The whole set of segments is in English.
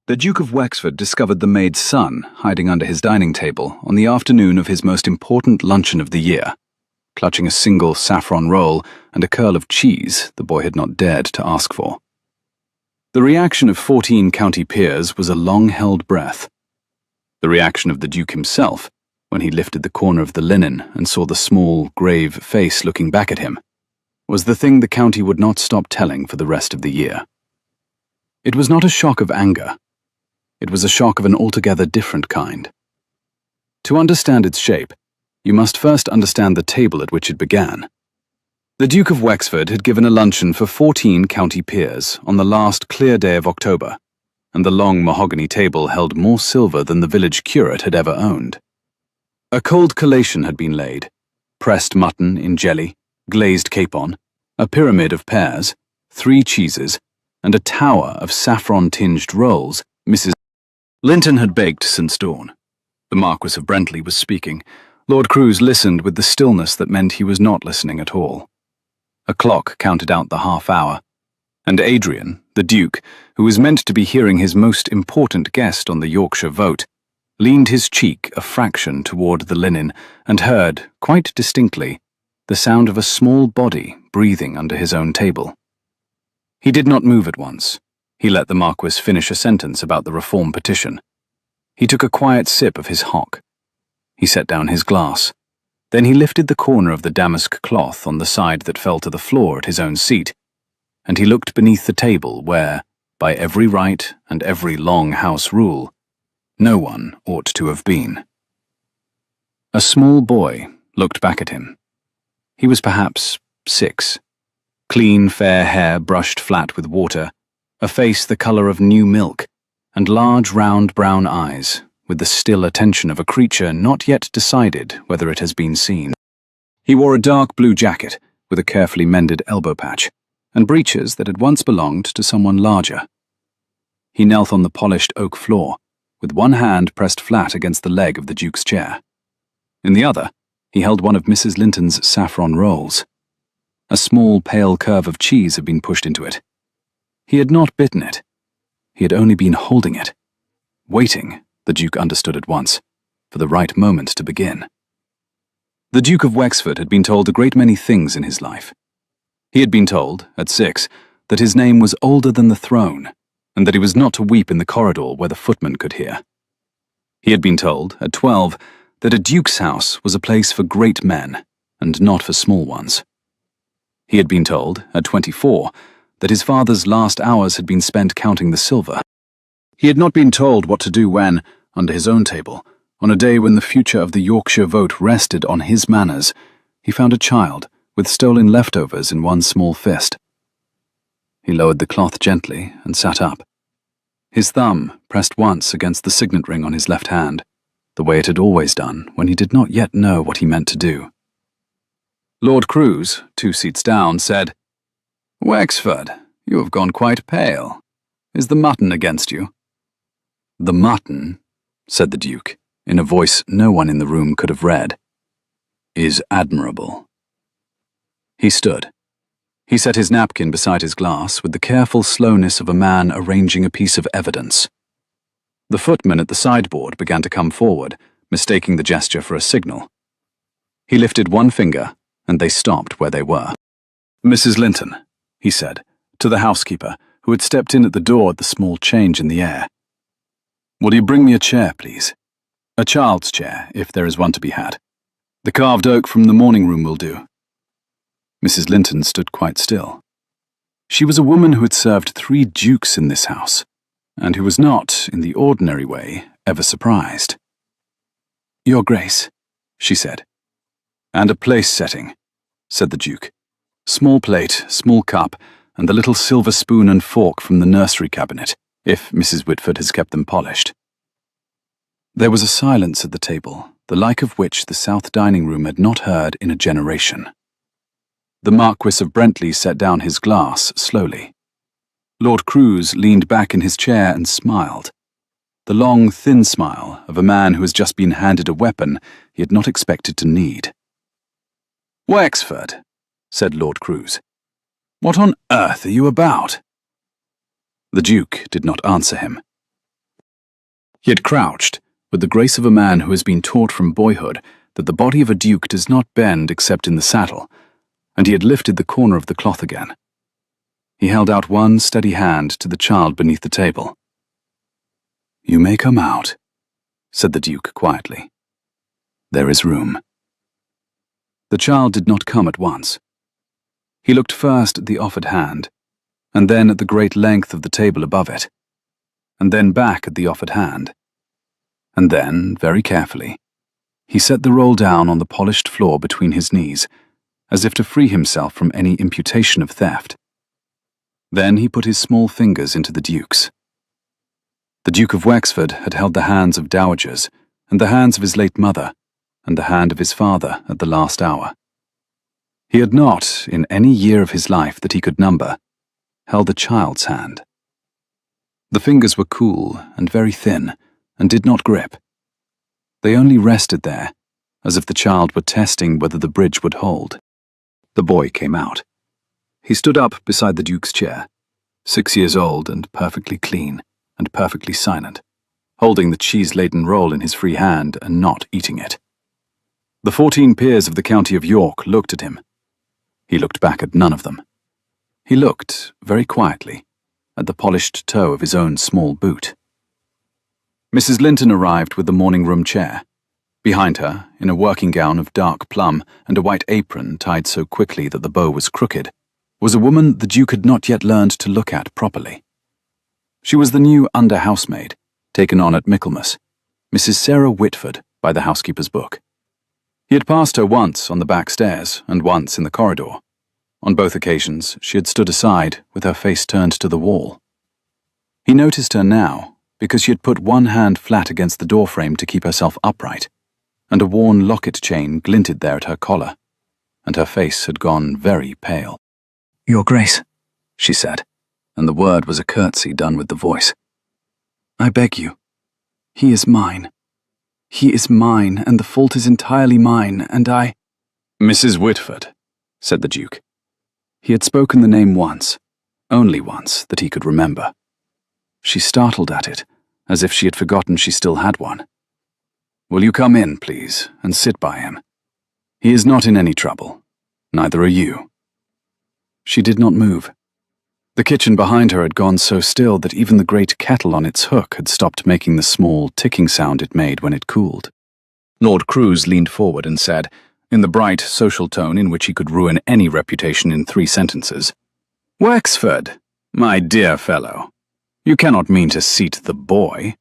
The Duke of Wexford discovered the maid's son hiding under his dining table on the afternoon of his most important luncheon of the year, clutching a single saffron roll and a curl of cheese the boy had not dared to ask for. The reaction of 14 county peers was a long-held breath. The reaction of the Duke himself, when he lifted the corner of the linen and saw the small, grave face looking back at him, was the thing the county would not stop telling for the rest of the year. It was not a shock of anger. It was a shock of an altogether different kind. To understand its shape, you must first understand the table at which it began. The Duke of Wexford had given a luncheon for 14 county peers on the last clear day of October, and the long mahogany table held more silver than the village curate had ever owned. A cold collation had been laid: pressed mutton in jelly, glazed capon, a pyramid of pears, 3 cheeses, and a tower of saffron-tinged rolls. Mrs. Linton had baked since dawn. The Marquis of Brentley was speaking. Lord Crews listened with the stillness that meant he was not listening at all. A clock counted out the half-hour, and Adrian, the Duke, who was meant to be hearing his most important guest on the Yorkshire vote, leaned his cheek a fraction toward the linen and heard, quite distinctly, the sound of a small body breathing under his own table. He did not move at once. He let the Marquis finish a sentence about the reform petition. He took a quiet sip of his hock. He set down his glass. Then he lifted the corner of the damask cloth on the side that fell to the floor at his own seat, and he looked beneath the table where, by every right and every long house rule, no one ought to have been. A small boy looked back at him. He was perhaps 6. Clean, fair hair brushed flat with water, a face the colour of new milk, and large, round brown eyes, with the still attention of a creature not yet decided whether it has been seen. He wore a dark blue jacket with a carefully mended elbow patch, and breeches that had once belonged to someone larger. He knelt on the polished oak floor, with one hand pressed flat against the leg of the Duke's chair. In the other, he held one of Mrs. Linton's saffron rolls. A small pale curve of cheese had been pushed into it. He had not bitten it. He had only been holding it, waiting, the Duke understood at once, for the right moment to begin. The Duke of Wexford had been told a great many things in his life. He had been told, at 6, that his name was older than the throne, and that he was not to weep in the corridor where the footman could hear. He had been told, at 12, that a duke's house was a place for great men, and not for small ones. He had been told, at 24, that his father's last hours had been spent counting the silver. He had not been told what to do when, under his own table, on a day when the future of the Yorkshire vote rested on his manners, he found a child with stolen leftovers in one small fist. He lowered the cloth gently and sat up. His thumb pressed once against the signet ring on his left hand, the way it had always done when he did not yet know what he meant to do. Lord Crews, 2 seats down, said, "Wexford, you have gone quite pale. Is the mutton against you?" "The mutton," said the Duke, in a voice no one in the room could have read, "is admirable." He stood. He set his napkin beside his glass with the careful slowness of a man arranging a piece of evidence. The footman at the sideboard began to come forward, mistaking the gesture for a signal. He lifted one finger, and they stopped where they were. "Mrs. Linton," he said, to the housekeeper, who had stepped in at the door at the small change in the air. "Will you bring me a chair, please? A child's chair, if there is one to be had. The carved oak from the morning room will do." Mrs. Linton stood quite still. She was a woman who had served 3 dukes in this house, and who was not, in the ordinary way, ever surprised. "Your Grace," she said. "And a place setting," said the Duke. "Small plate, small cup, and the little silver spoon and fork from the nursery cabinet, if Mrs. Whitford has kept them polished." There was a silence at the table, the like of which the south dining room had not heard in a generation. The Marquis of Brentley set down his glass slowly. Lord Crews leaned back in his chair and smiled, the long, thin smile of a man who has just been handed a weapon he had not expected to need. "Wexford," said Lord Crews, "what on earth are you about?" The Duke did not answer him. He had crouched, with the grace of a man who has been taught from boyhood that the body of a duke does not bend except in the saddle, and he had lifted the corner of the cloth again. He held out one steady hand to the child beneath the table. "You may come out," said the duke quietly. "There is room." The child did not come at once. He looked first at the offered hand, and then at the great length of the table above it, and then back at the offered hand. And then, very carefully, he set the roll down on the polished floor between his knees, as if to free himself from any imputation of theft. Then he put his small fingers into the duke's. The Duke of Wexford had held the hands of dowagers, and the hands of his late mother, and the hand of his father at the last hour. He had not, in any year of his life that he could number, held a child's hand. The fingers were cool and very thin, and did not grip. They only rested there, as if the child were testing whether the bridge would hold. The boy came out. He stood up beside the Duke's chair, 6 years old and perfectly clean and perfectly silent, holding the cheese-laden roll in his free hand and not eating it. The 14 peers of the county of York looked at him. He looked back at none of them. He looked, very quietly, at the polished toe of his own small boot. Mrs. Linton arrived with the morning-room chair. Behind her, in a working gown of dark plum and a white apron tied so quickly that the bow was crooked, was a woman the Duke had not yet learned to look at properly. She was the new under-housemaid, taken on at Michaelmas, Mrs. Sarah Whitford, by the housekeeper's book. He had passed her once on the back stairs and once in the corridor. On both occasions, she had stood aside, with her face turned to the wall. He noticed her now, because she had put one hand flat against the doorframe to keep herself upright, and a worn locket chain glinted there at her collar, and her face had gone very pale. "Your Grace," she said, and the word was a curtsy done with the voice. "I beg you. He is mine. He is mine, and the fault is entirely mine, and I—" "Mrs. Whitford," said the Duke. He had spoken the name once, only once that he could remember. She startled at it, as if she had forgotten she still had one. "Will you come in, please, and sit by him? He is not in any trouble. Neither are you." She did not move. The kitchen behind her had gone so still that even the great kettle on its hook had stopped making the small ticking sound it made when it cooled. Lord Cruz leaned forward and said, in the bright, social tone in which he could ruin any reputation in 3 sentences, "Wexford, my dear fellow, you cannot mean to seat the boy.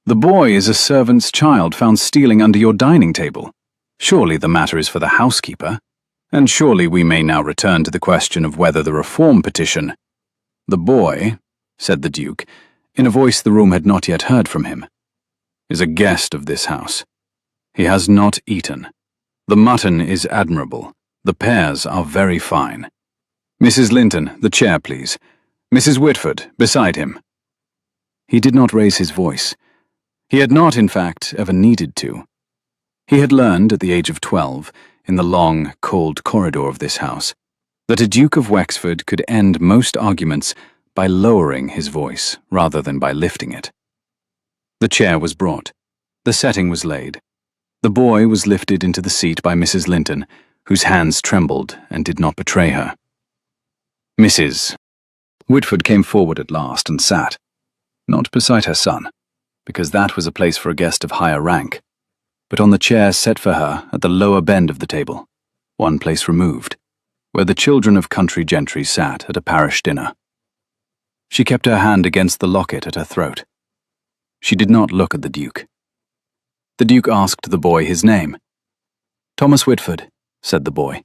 The boy is a servant's child found stealing under your dining table. Surely the matter is for the housekeeper, and surely we may now return to the question of whether the reform petition—" "The boy," said the Duke, in a voice the room had not yet heard from him, "is a guest of this house. He has not eaten. The mutton is admirable. The pears are very fine. Mrs. Linton, the chair, please. Mrs. Whitford, beside him." He did not raise his voice. He had not, in fact, ever needed to. He had learned, at the age of 12, in the long, cold corridor of this house, that a Duke of Wexford could end most arguments by lowering his voice rather than by lifting it. The chair was brought. The setting was laid. The boy was lifted into the seat by Mrs. Linton, whose hands trembled and did not betray her. Mrs. Whitford came forward at last and sat, not beside her son, because that was a place for a guest of higher rank, but on the chair set for her at the lower bend of the table, one place removed, where the children of country gentry sat at a parish dinner. She kept her hand against the locket at her throat. She did not look at the Duke. The Duke asked the boy his name. "Thomas Whitford," said the boy.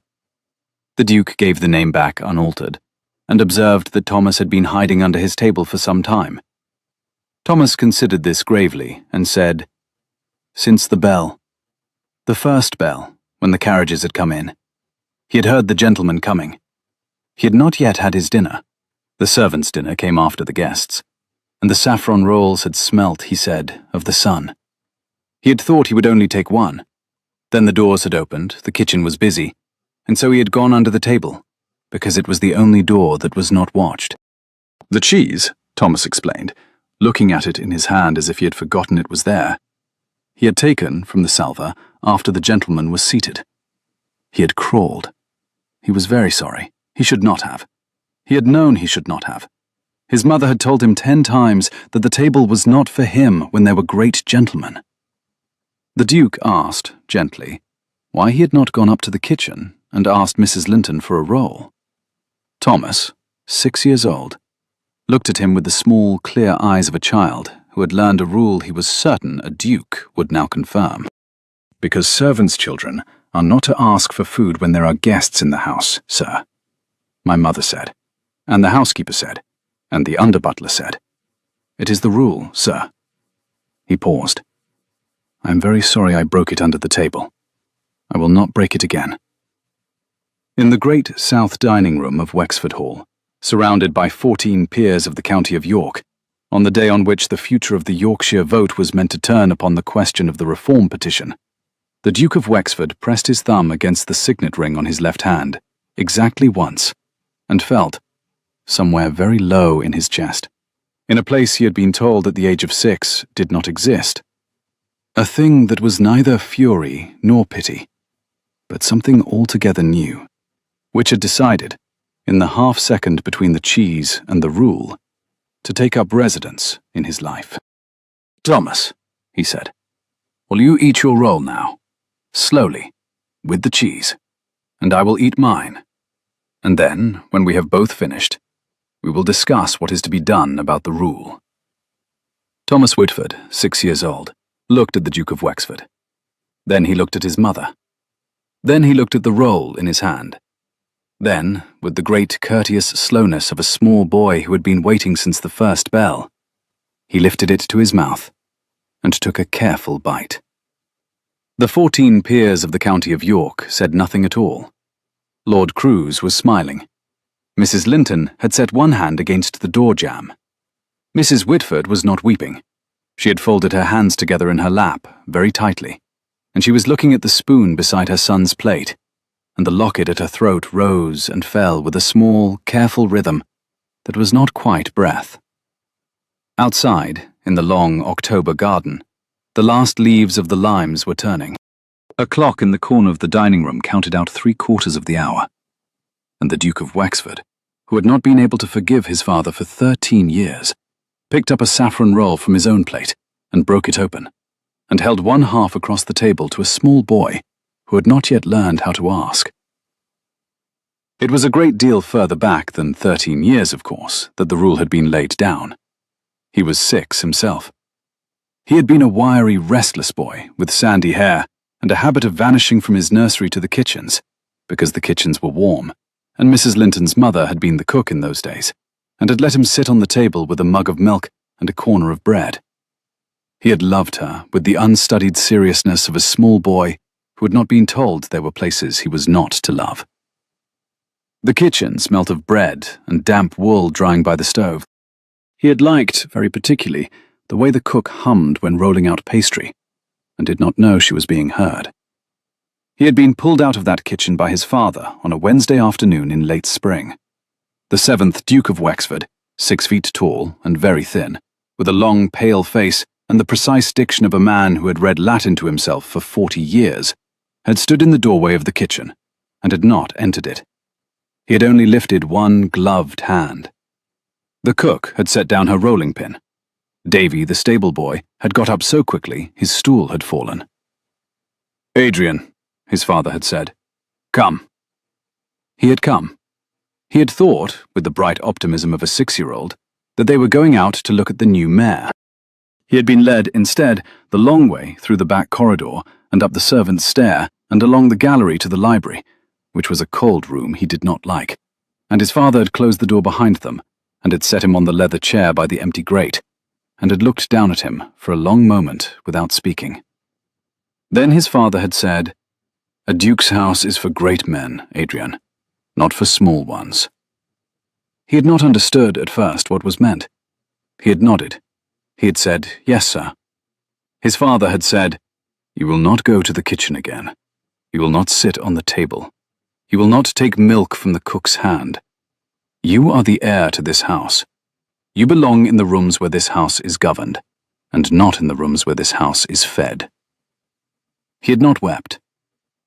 The Duke gave the name back unaltered, and observed that Thomas had been hiding under his table for some time. Thomas considered this gravely, and said, "Since the bell. The first bell, when the carriages had come in. He had heard the gentleman coming. He had not yet had his dinner. The servants' dinner came after the guests, and the saffron rolls had smelt, he said, of the sun. He had thought he would only take one. Then the doors had opened, the kitchen was busy, and so he had gone under the table, because it was the only door that was not watched." "The cheese," Thomas explained, looking at it in his hand as if he had forgotten it was there. He had taken from the salver after the gentleman was seated. He had crawled. He was very sorry. He should not have. He had known he should not have. His mother had told him 10 times that the table was not for him when there were great gentlemen. The Duke asked, gently, why he had not gone up to the kitchen and asked Mrs. Linton for a roll. Thomas, 6 years old, looked at him with the small, clear eyes of a child who had learned a rule he was certain a duke would now confirm. Because servants' children are not to ask for food when there are guests in the house, sir, my mother said, and the housekeeper said, and the under-butler said. It is the rule, sir. He paused. I am very sorry I broke it under the table. I will not break it again. In the great south dining room of Wexford Hall, surrounded by 14 peers of the county of York, on the day on which the future of the Yorkshire vote was meant to turn upon the question of the reform petition, the Duke of Wexford pressed his thumb against the signet ring on his left hand, exactly once, and felt, somewhere very low in his chest, in a place he had been told at the age of 6 did not exist, a thing that was neither fury nor pity, but something altogether new, which had decided, in the half-second between the cheese and the rule, to take up residence in his life. Thomas, he said, will you eat your roll now? Slowly, with the cheese, and I will eat mine. And then, when we have both finished, we will discuss what is to be done about the rule. Thomas Whitford, 6 years old, looked at the Duke of Wexford. Then he looked at his mother. Then he looked at the roll in his hand. Then, with the great courteous slowness of a small boy who had been waiting since the first bell, he lifted it to his mouth and took a careful bite. The 14 peers of the county of York said nothing at all. Lord Crews was smiling. Mrs. Linton had set one hand against the door jamb. Mrs. Whitford was not weeping. She had folded her hands together in her lap, very tightly, and she was looking at the spoon beside her son's plate, and the locket at her throat rose and fell with a small, careful rhythm that was not quite breath. Outside, in the long October garden, the last leaves of the limes were turning. A clock in the corner of the dining room counted out 3/4 of the hour, and the Duke of Wexford, who had not been able to forgive his father for 13 years, picked up a saffron roll from his own plate and broke it open, and held one half across the table to a small boy who had not yet learned how to ask. It was a great deal further back than 13 years, of course, that the rule had been laid down. He was 6 himself. He had been a wiry, restless boy with sandy hair and a habit of vanishing from his nursery to the kitchens, because the kitchens were warm, and Mrs. Linton's mother had been the cook in those days, and had let him sit on the table with a mug of milk and a corner of bread. He had loved her with the unstudied seriousness of a small boy who had not been told there were places he was not to love. The kitchen smelt of bread and damp wool drying by the stove. He had liked, very particularly, the way the cook hummed when rolling out pastry, and did not know she was being heard. He had been pulled out of that kitchen by his father on a Wednesday afternoon in late spring. The 7th Duke of Wexford, 6 feet tall and very thin, with a long, pale face and the precise diction of a man who had read Latin to himself for 40 years, had stood in the doorway of the kitchen, and had not entered it. He had only lifted one gloved hand. The cook had set down her rolling pin. Davy, the stable boy, had got up so quickly his stool had fallen. "Adrian," his father had said, "come." He had come. He had thought, with the bright optimism of a 6-year-old, that they were going out to look at the new mayor. He had been led, instead, the long way through the back corridor and up the servants' stair and along the gallery to the library, which was a cold room he did not like, and his father had closed the door behind them and had set him on the leather chair by the empty grate, and had looked down at him for a long moment without speaking. Then his father had said, "A duke's house is for great men, Adrian, not for small ones." He had not understood at first what was meant. He had nodded. He had said, "Yes, sir." His father had said, "You will not go to the kitchen again. You will not sit on the table. You will not take milk from the cook's hand. You are the heir to this house. You belong in the rooms where this house is governed, and not in the rooms where this house is fed." He had not wept.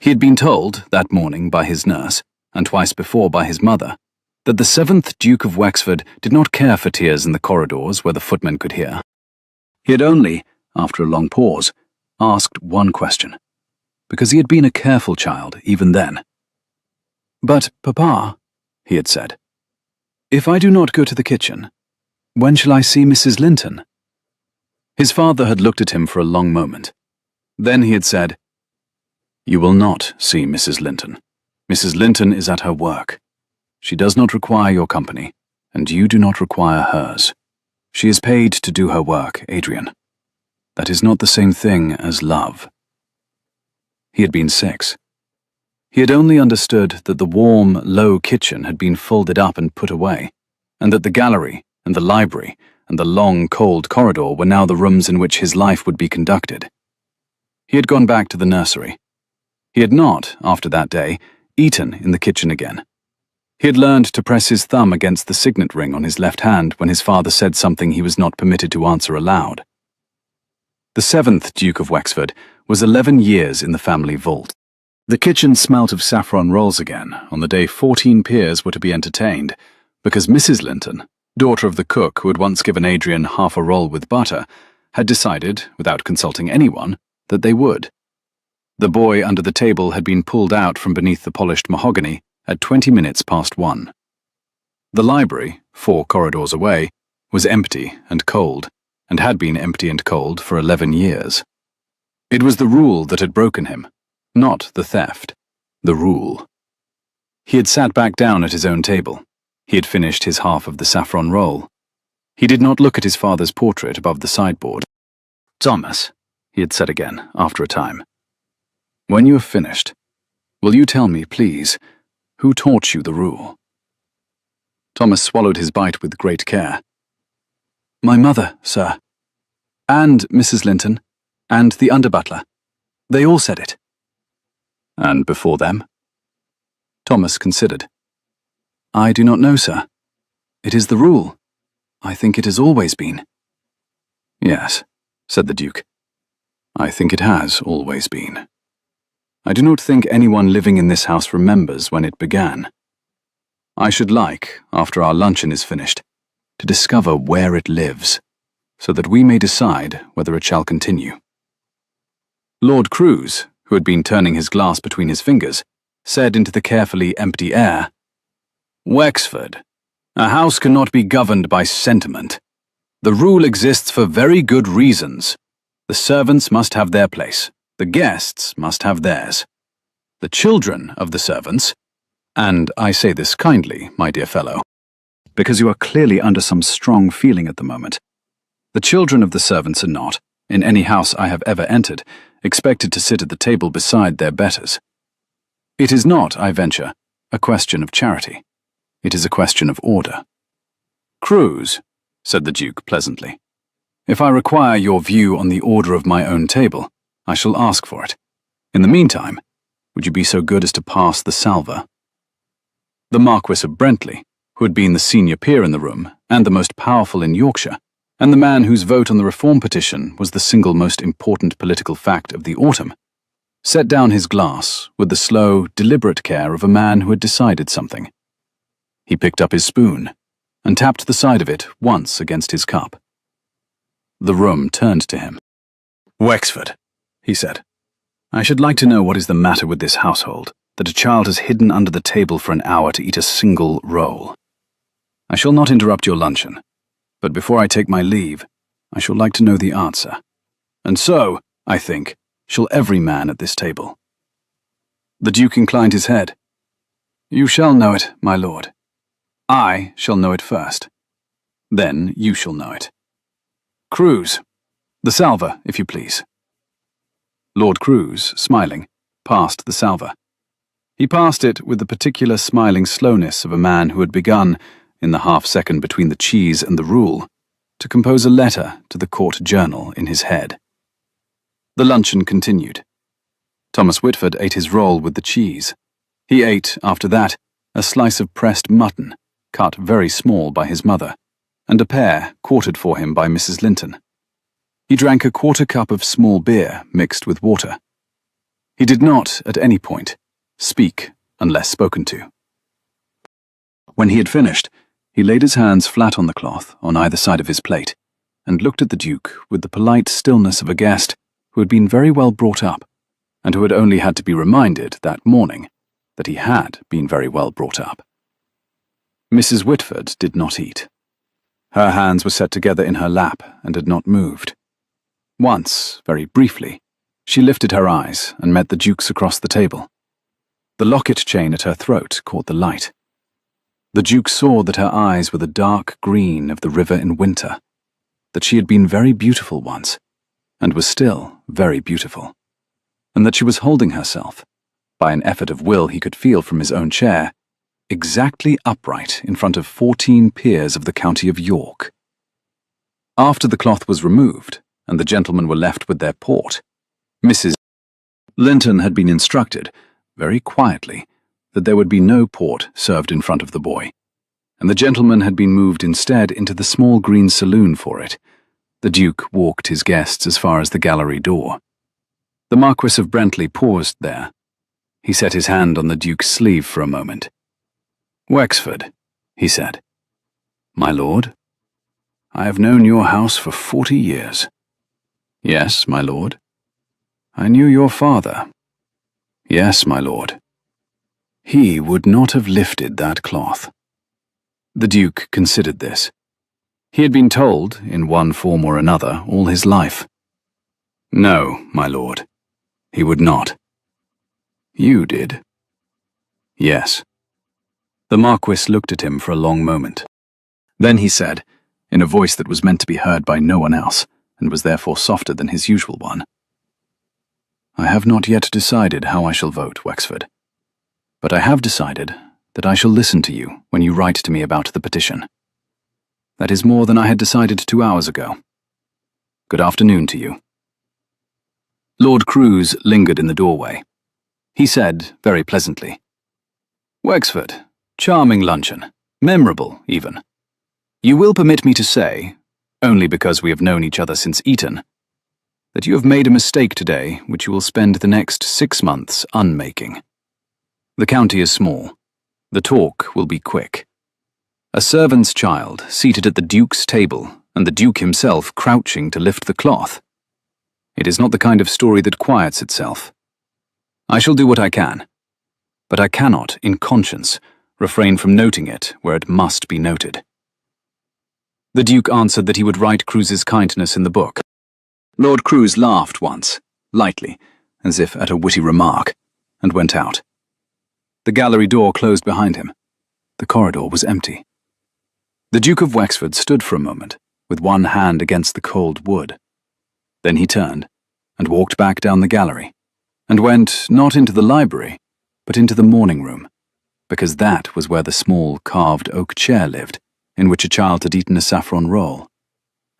He had been told that morning by his nurse, and twice before by his mother, that the 7th Duke of Wexford did not care for tears in the corridors where the footmen could hear. He had only, after a long pause, asked one question, because he had been a careful child even then. "But, Papa," he had said, "if I do not go to the kitchen, when shall I see Mrs. Linton?" His father had looked at him for a long moment. Then he had said, "You will not see Mrs. Linton. Mrs. Linton is at her work. She does not require your company, and you do not require hers. She is paid to do her work, Adrian. That is not the same thing as love." He had been 6. He had only understood that the warm, low kitchen had been folded up and put away, and that the gallery and the library and the long, cold corridor were now the rooms in which his life would be conducted. He had gone back to the nursery. He had not, after that day, eaten in the kitchen again. He had learned to press his thumb against the signet ring on his left hand when his father said something he was not permitted to answer aloud. The 7th Duke of Wexford was 11 years in the family vault. The kitchen smelt of saffron rolls again on the day 14 peers were to be entertained, because Mrs. Linton, daughter of the cook who had once given Adrian half a roll with butter, had decided, without consulting anyone, that they would. The boy under the table had been pulled out from beneath the polished mahogany at 20 minutes past 1. The library, 4 corridors away, was empty and cold, and had been empty and cold for 11 years. It was the rule that had broken him, not the theft, the rule. He had sat back down at his own table. He had finished his half of the saffron roll. He did not look at his father's portrait above the sideboard. "Thomas," he had said again, after a time, "when you have finished, will you tell me, please, who taught you the rule?" Thomas swallowed his bite with great care. "My mother, sir, and Mrs. Linton, and the under-butler. They all said it." "And before them?" Thomas considered. "I do not know, sir. It is the rule. I think it has always been." "Yes," said the Duke. "I think it has always been. I do not think anyone living in this house remembers when it began. I should like, after our luncheon is finished, to discover where it lives, so that we may decide whether it shall continue." Lord Cruise, who had been turning his glass between his fingers, said into the carefully empty air, "Wexford, a house cannot be governed by sentiment. The rule exists for very good reasons. The servants must have their place. The guests must have theirs. The children of the servants, and I say this kindly, my dear fellow, because you are clearly under some strong feeling at the moment, the children of the servants are not, in any house I have ever entered, expected to sit at the table beside their betters. It is not, I venture, a question of charity. It is a question of order." "Cruise," said the Duke pleasantly, "if I require your view on the order of my own table, I shall ask for it. In the meantime, would you be so good as to pass the salver?" The Marquis of Brentley, who had been the senior peer in the room and the most powerful in Yorkshire, and the man whose vote on the reform petition was the single most important political fact of the autumn, set down his glass with the slow, deliberate care of a man who had decided something. He picked up his spoon and tapped the side of it once against his cup. The room turned to him. "Wexford," he said, "I should like to know what is the matter with this household, that a child has hidden under the table for an hour to eat a single roll. I shall not interrupt your luncheon, but before I take my leave, I shall like to know the answer. And so, I think, shall every man at this table." The Duke inclined his head. "You shall know it, my lord. I shall know it first. Then you shall know it. Cruise, the salver, if you please." Lord Cruise, smiling, passed the salver. He passed it with the particular smiling slowness of a man who had begun, in the half-second between the cheese and the rule, to compose a letter to the court journal in his head. The luncheon continued. Thomas Whitford ate his roll with the cheese. He ate, after that, a slice of pressed mutton, cut very small by his mother, and a pair quartered for him by Mrs. Linton. He drank a quarter cup of small beer mixed with water. He did not, at any point, speak unless spoken to. When he had finished, he laid his hands flat on the cloth on either side of his plate and looked at the Duke with the polite stillness of a guest who had been very well brought up and who had only had to be reminded that morning that he had been very well brought up. Mrs. Whitford did not eat. Her hands were set together in her lap and had not moved. Once, very briefly, she lifted her eyes and met the Duke's across the table. The locket chain at her throat caught the light. The Duke saw that her eyes were the dark green of the river in winter, that she had been very beautiful once, and was still very beautiful, and that she was holding herself, by an effort of will he could feel from his own chair, exactly upright in front of 14 peers of the county of York. After the cloth was removed, and the gentlemen were left with their port, Mrs. Linton had been instructed, very quietly, that there would be no port served in front of the boy, and the gentleman had been moved instead into the small green saloon for it. The Duke walked his guests as far as the gallery door. The Marquis of Brentley paused there. He set his hand on the Duke's sleeve for a moment. "Wexford," he said. "My lord?" "I have known your house for 40 years. "Yes, my lord." "I knew your father." "Yes, my lord." "He would not have lifted that cloth." The Duke considered this. He had been told, in one form or another, all his life. "No, my lord, he would not." "You did?" "Yes." The Marquis looked at him for a long moment. Then he said, in a voice that was meant to be heard by no one else, and was therefore softer than his usual one, "I have not yet decided how I shall vote, Wexford. But I have decided that I shall listen to you when you write to me about the petition. That is more than I had decided 2 hours ago. Good afternoon to you." Lord Cruise lingered in the doorway. He said, very pleasantly, "Wexford, charming luncheon, memorable even. You will permit me to say, only because we have known each other since Eton, that you have made a mistake today which you will spend the next 6 months unmaking. The county is small. The talk will be quick. A servant's child seated at the Duke's table, and the Duke himself crouching to lift the cloth. It is not the kind of story that quiets itself. I shall do what I can, but I cannot, in conscience, refrain from noting it where it must be noted." The Duke answered that he would write Cruise's kindness in the book. Lord Cruise laughed once, lightly, as if at a witty remark, and went out. The gallery door closed behind him. The corridor was empty. The Duke of Wexford stood for a moment, with one hand against the cold wood. Then he turned, and walked back down the gallery, and went not into the library, but into the morning room, because that was where the small carved oak chair lived, in which a child had eaten a saffron roll,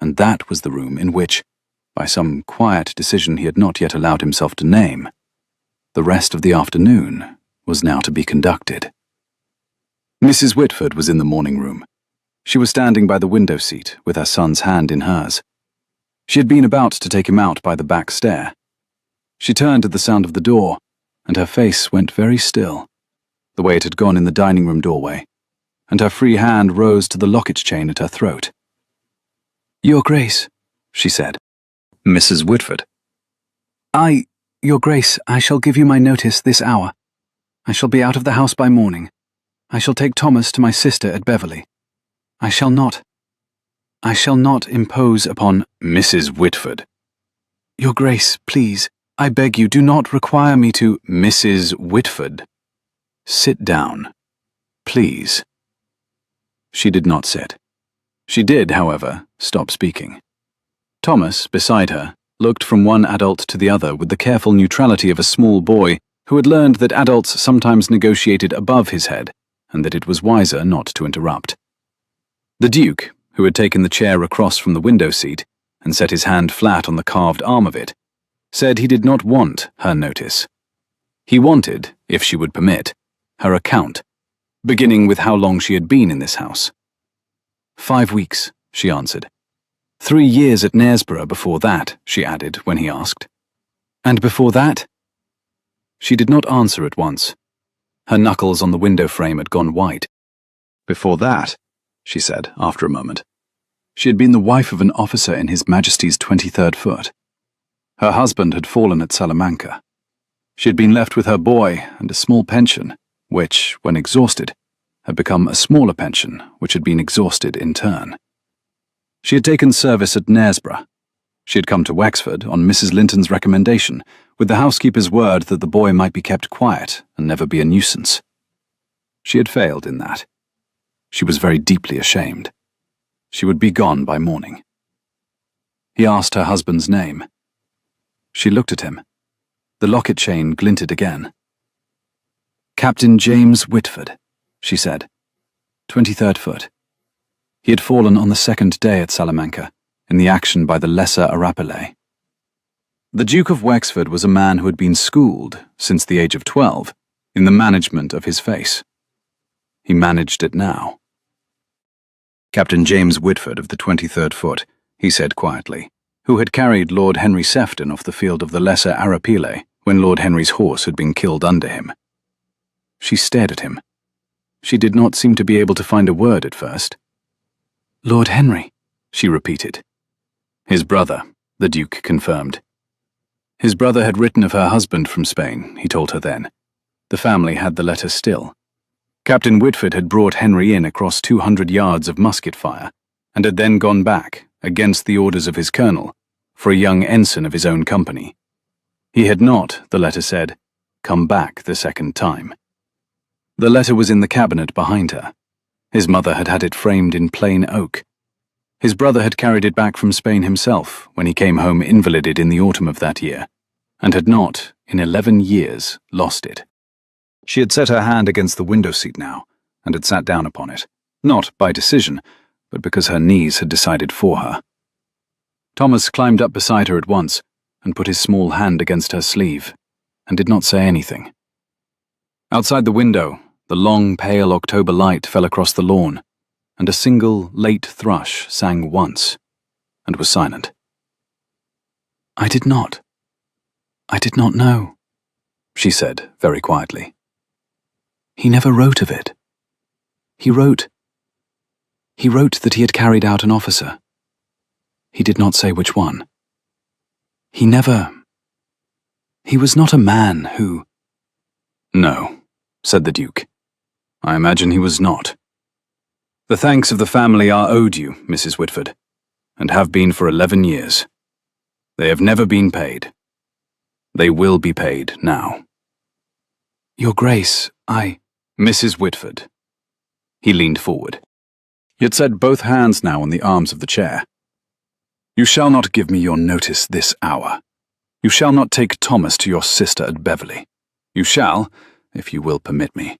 and that was the room in which, by some quiet decision he had not yet allowed himself to name, the rest of the afternoon was now to be conducted. Mrs. Whitford was in the morning room. She was standing by the window seat with her son's hand in hers. She had been about to take him out by the back stair. She turned at the sound of the door, and her face went very still, the way it had gone in the dining room doorway, and her free hand rose to the locket chain at her throat. "Your Grace," she said. "Mrs. Whitford." Your Grace, I shall give you my notice this hour. I shall be out of the house by morning. I shall take Thomas to my sister at Beverley. I shall not impose upon—" "Mrs. Whitford." "Your Grace, please, I beg you, do not require me to—" "Mrs. Whitford, sit down, please." She did not sit. She did, however, stop speaking. Thomas, beside her, looked from one adult to the other with the careful neutrality of a small boy who had learned that adults sometimes negotiated above his head, and that it was wiser not to interrupt. The Duke, who had taken the chair across from the window seat and set his hand flat on the carved arm of it, said he did not want her notice. He wanted, if she would permit, her account, beginning with how long she had been in this house. 5 weeks, she answered. 3 years at Knaresborough before that, she added when he asked. And before that? She did not answer at once. Her knuckles on the window frame had gone white. Before that, she said after a moment. She had been the wife of an officer in His Majesty's 23rd Foot. Her husband had fallen at Salamanca. She had been left with her boy and a small pension, which, when exhausted, had become a smaller pension which had been exhausted in turn. She had taken service at Knaresborough. She had come to Wexford on Mrs. Linton's recommendation, with the housekeeper's word that the boy might be kept quiet and never be a nuisance. She had failed in that. She was very deeply ashamed. She would be gone by morning. He asked her husband's name. She looked at him. The locket chain glinted again. Captain James Whitford, she said. 23rd Foot. He had fallen on the 2nd day at Salamanca, in the action by the Lesser Arapalet. The Duke of Wexford was a man who had been schooled, since the age of 12, in the management of his face. He managed it now. Captain James Whitford of the 23rd Foot, he said quietly, who had carried Lord Henry Sefton off the field of the Lesser Arapalet when Lord Henry's horse had been killed under him. She stared at him. She did not seem to be able to find a word at first. Lord Henry, she repeated. His brother, the Duke confirmed. His brother had written of her husband from Spain, he told her then. The family had the letter still. Captain Whitford had brought Henry in across 200 yards of musket fire, and had then gone back, against the orders of his colonel, for a young ensign of his own company. He had not, the letter said, come back the second time. The letter was in the cabinet behind her. His mother had had it framed in plain oak. His brother had carried it back from Spain himself when he came home invalided in the autumn of that year, and had not, in 11 years, lost it. She had set her hand against the window seat now, and had sat down upon it, not by decision, but because her knees had decided for her. Thomas climbed up beside her at once, and put his small hand against her sleeve, and did not say anything. Outside the window, the long, pale October light fell across the lawn, and a single late thrush sang once, and was silent. I did not know, she said very quietly. He never wrote of it. He wrote that he had carried out an officer. He did not say which one. He was not a man who... No, said the Duke. I imagine he was not. The thanks of the family are owed you, Mrs. Whitford, and have been for 11 years. They have never been paid. They will be paid now. Your Grace, Mrs. Whitford. He leaned forward. He had set both hands now on the arms of the chair. You shall not give me your notice this hour. You shall not take Thomas to your sister at Beverley. You shall, if you will permit me,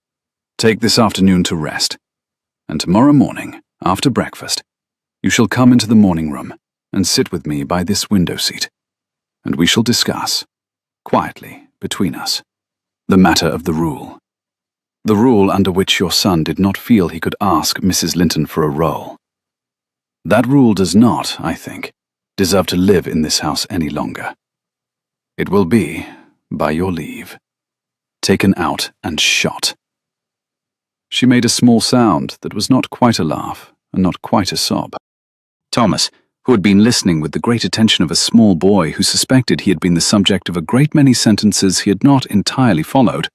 take this afternoon to rest, and tomorrow morning, after breakfast, you shall come into the morning room and sit with me by this window seat, and we shall discuss, quietly between us, the matter of the rule. The rule under which your son did not feel he could ask Mrs. Linton for a role. That rule does not, I think, deserve to live in this house any longer. It will be, by your leave, taken out and shot. She made a small sound that was not quite a laugh and not quite a sob. Thomas, who had been listening with the great attention of a small boy who suspected he had been the subject of a great many sentences he had not entirely followed,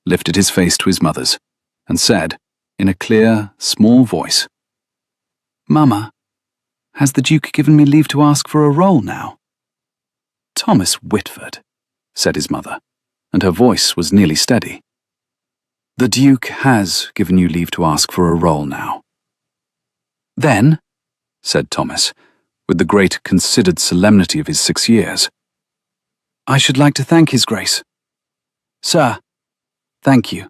lifted his face to his mother's, and said, in a clear, small voice, Mamma, has the Duke given me leave to ask for a role now? Thomas Whitford, said his mother, and her voice was nearly steady. The Duke has given you leave to ask for a role now. Then, said Thomas, with the great considered solemnity of his 6 years, I should like to thank His Grace. Sir, thank you.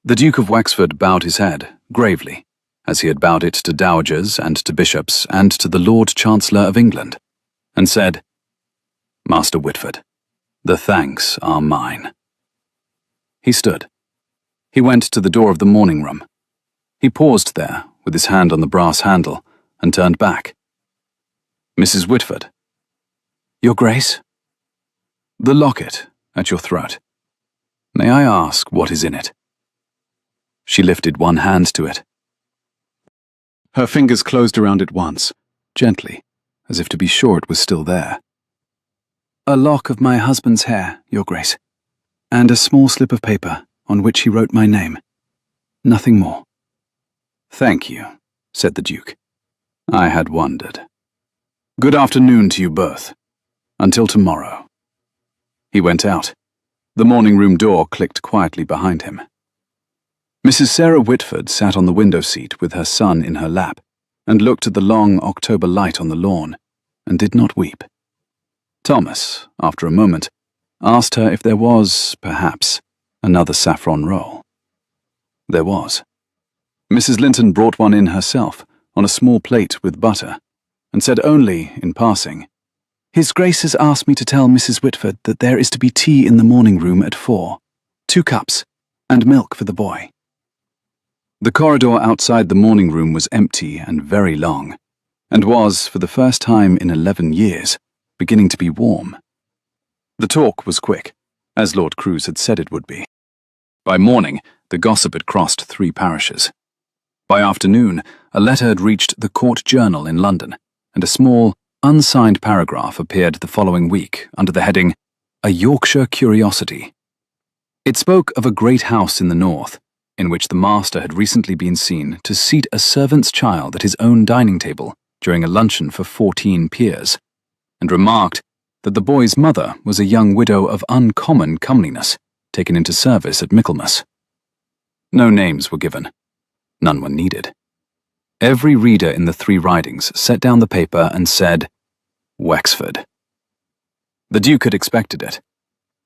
The Duke of Wexford bowed his head, gravely, as he had bowed it to dowagers and to bishops and to the Lord Chancellor of England, and said, Master Whitford, the thanks are mine. He stood. He went to the door of the morning room. He paused there, with his hand on the brass handle, and turned back. Mrs. Whitford. Your Grace? The locket at your throat. May I ask what is in it? She lifted one hand to it. Her fingers closed around it once, gently, as if to be sure it was still there. A lock of my husband's hair, Your Grace, and a small slip of paper on which he wrote my name. Nothing more. Thank you, said the Duke. I had wondered. Good afternoon to you both. Until tomorrow. He went out. The morning room door clicked quietly behind him. Mrs. Sarah Whitford sat on the window seat with her son in her lap and looked at the long October light on the lawn and did not weep. Thomas, after a moment, asked her if there was, perhaps, another saffron roll. There was. Mrs. Linton brought one in herself, on a small plate with butter, and said only, in passing, His Grace has asked me to tell Mrs. Whitford that there is to be tea in the morning room at 4, 2 cups, and milk for the boy. The corridor outside the morning room was empty and very long, and was, for the first time in 11 years, beginning to be warm. The talk was quick, as Lord Crewe had said it would be. By morning, the gossip had crossed 3 parishes. By afternoon, a letter had reached the Court Journal in London, and a small, unsigned paragraph appeared the following week under the heading, A Yorkshire Curiosity. It spoke of a great house in the north, in which the master had recently been seen to seat a servant's child at his own dining table during a luncheon for 14 peers, and remarked that the boy's mother was a young widow of uncommon comeliness, taken into service at Michaelmas. No names were given. None were needed. Every reader in the 3 ridings set down the paper and said, Wexford. The Duke had expected it.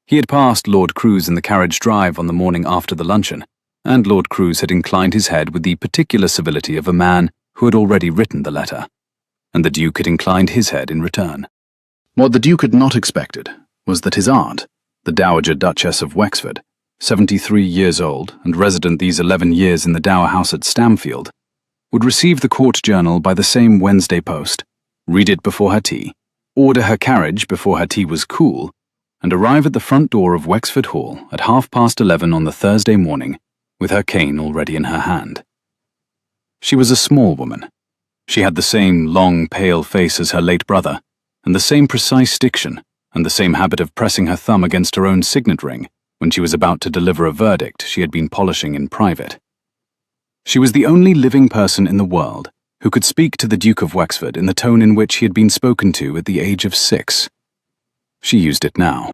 He had passed Lord Crewe in the carriage drive on the morning after the luncheon, and Lord Crewe had inclined his head with the particular civility of a man who had already written the letter, and the Duke had inclined his head in return. What the Duke had not expected was that his aunt, the Dowager Duchess of Wexford, 73 years old and resident these 11 years in the Dower House at Stamfield, would receive the Court Journal by the same Wednesday post, read it before her tea, order her carriage before her tea was cool, and arrive at the front door of Wexford Hall at 11:30 on the Thursday morning, with her cane already in her hand. She was a small woman. She had the same long, pale face as her late brother, and the same precise diction, and the same habit of pressing her thumb against her own signet ring when she was about to deliver a verdict she had been polishing in private. She was the only living person in the world who could speak to the Duke of Wexford in the tone in which he had been spoken to at the age of 6. She used it now.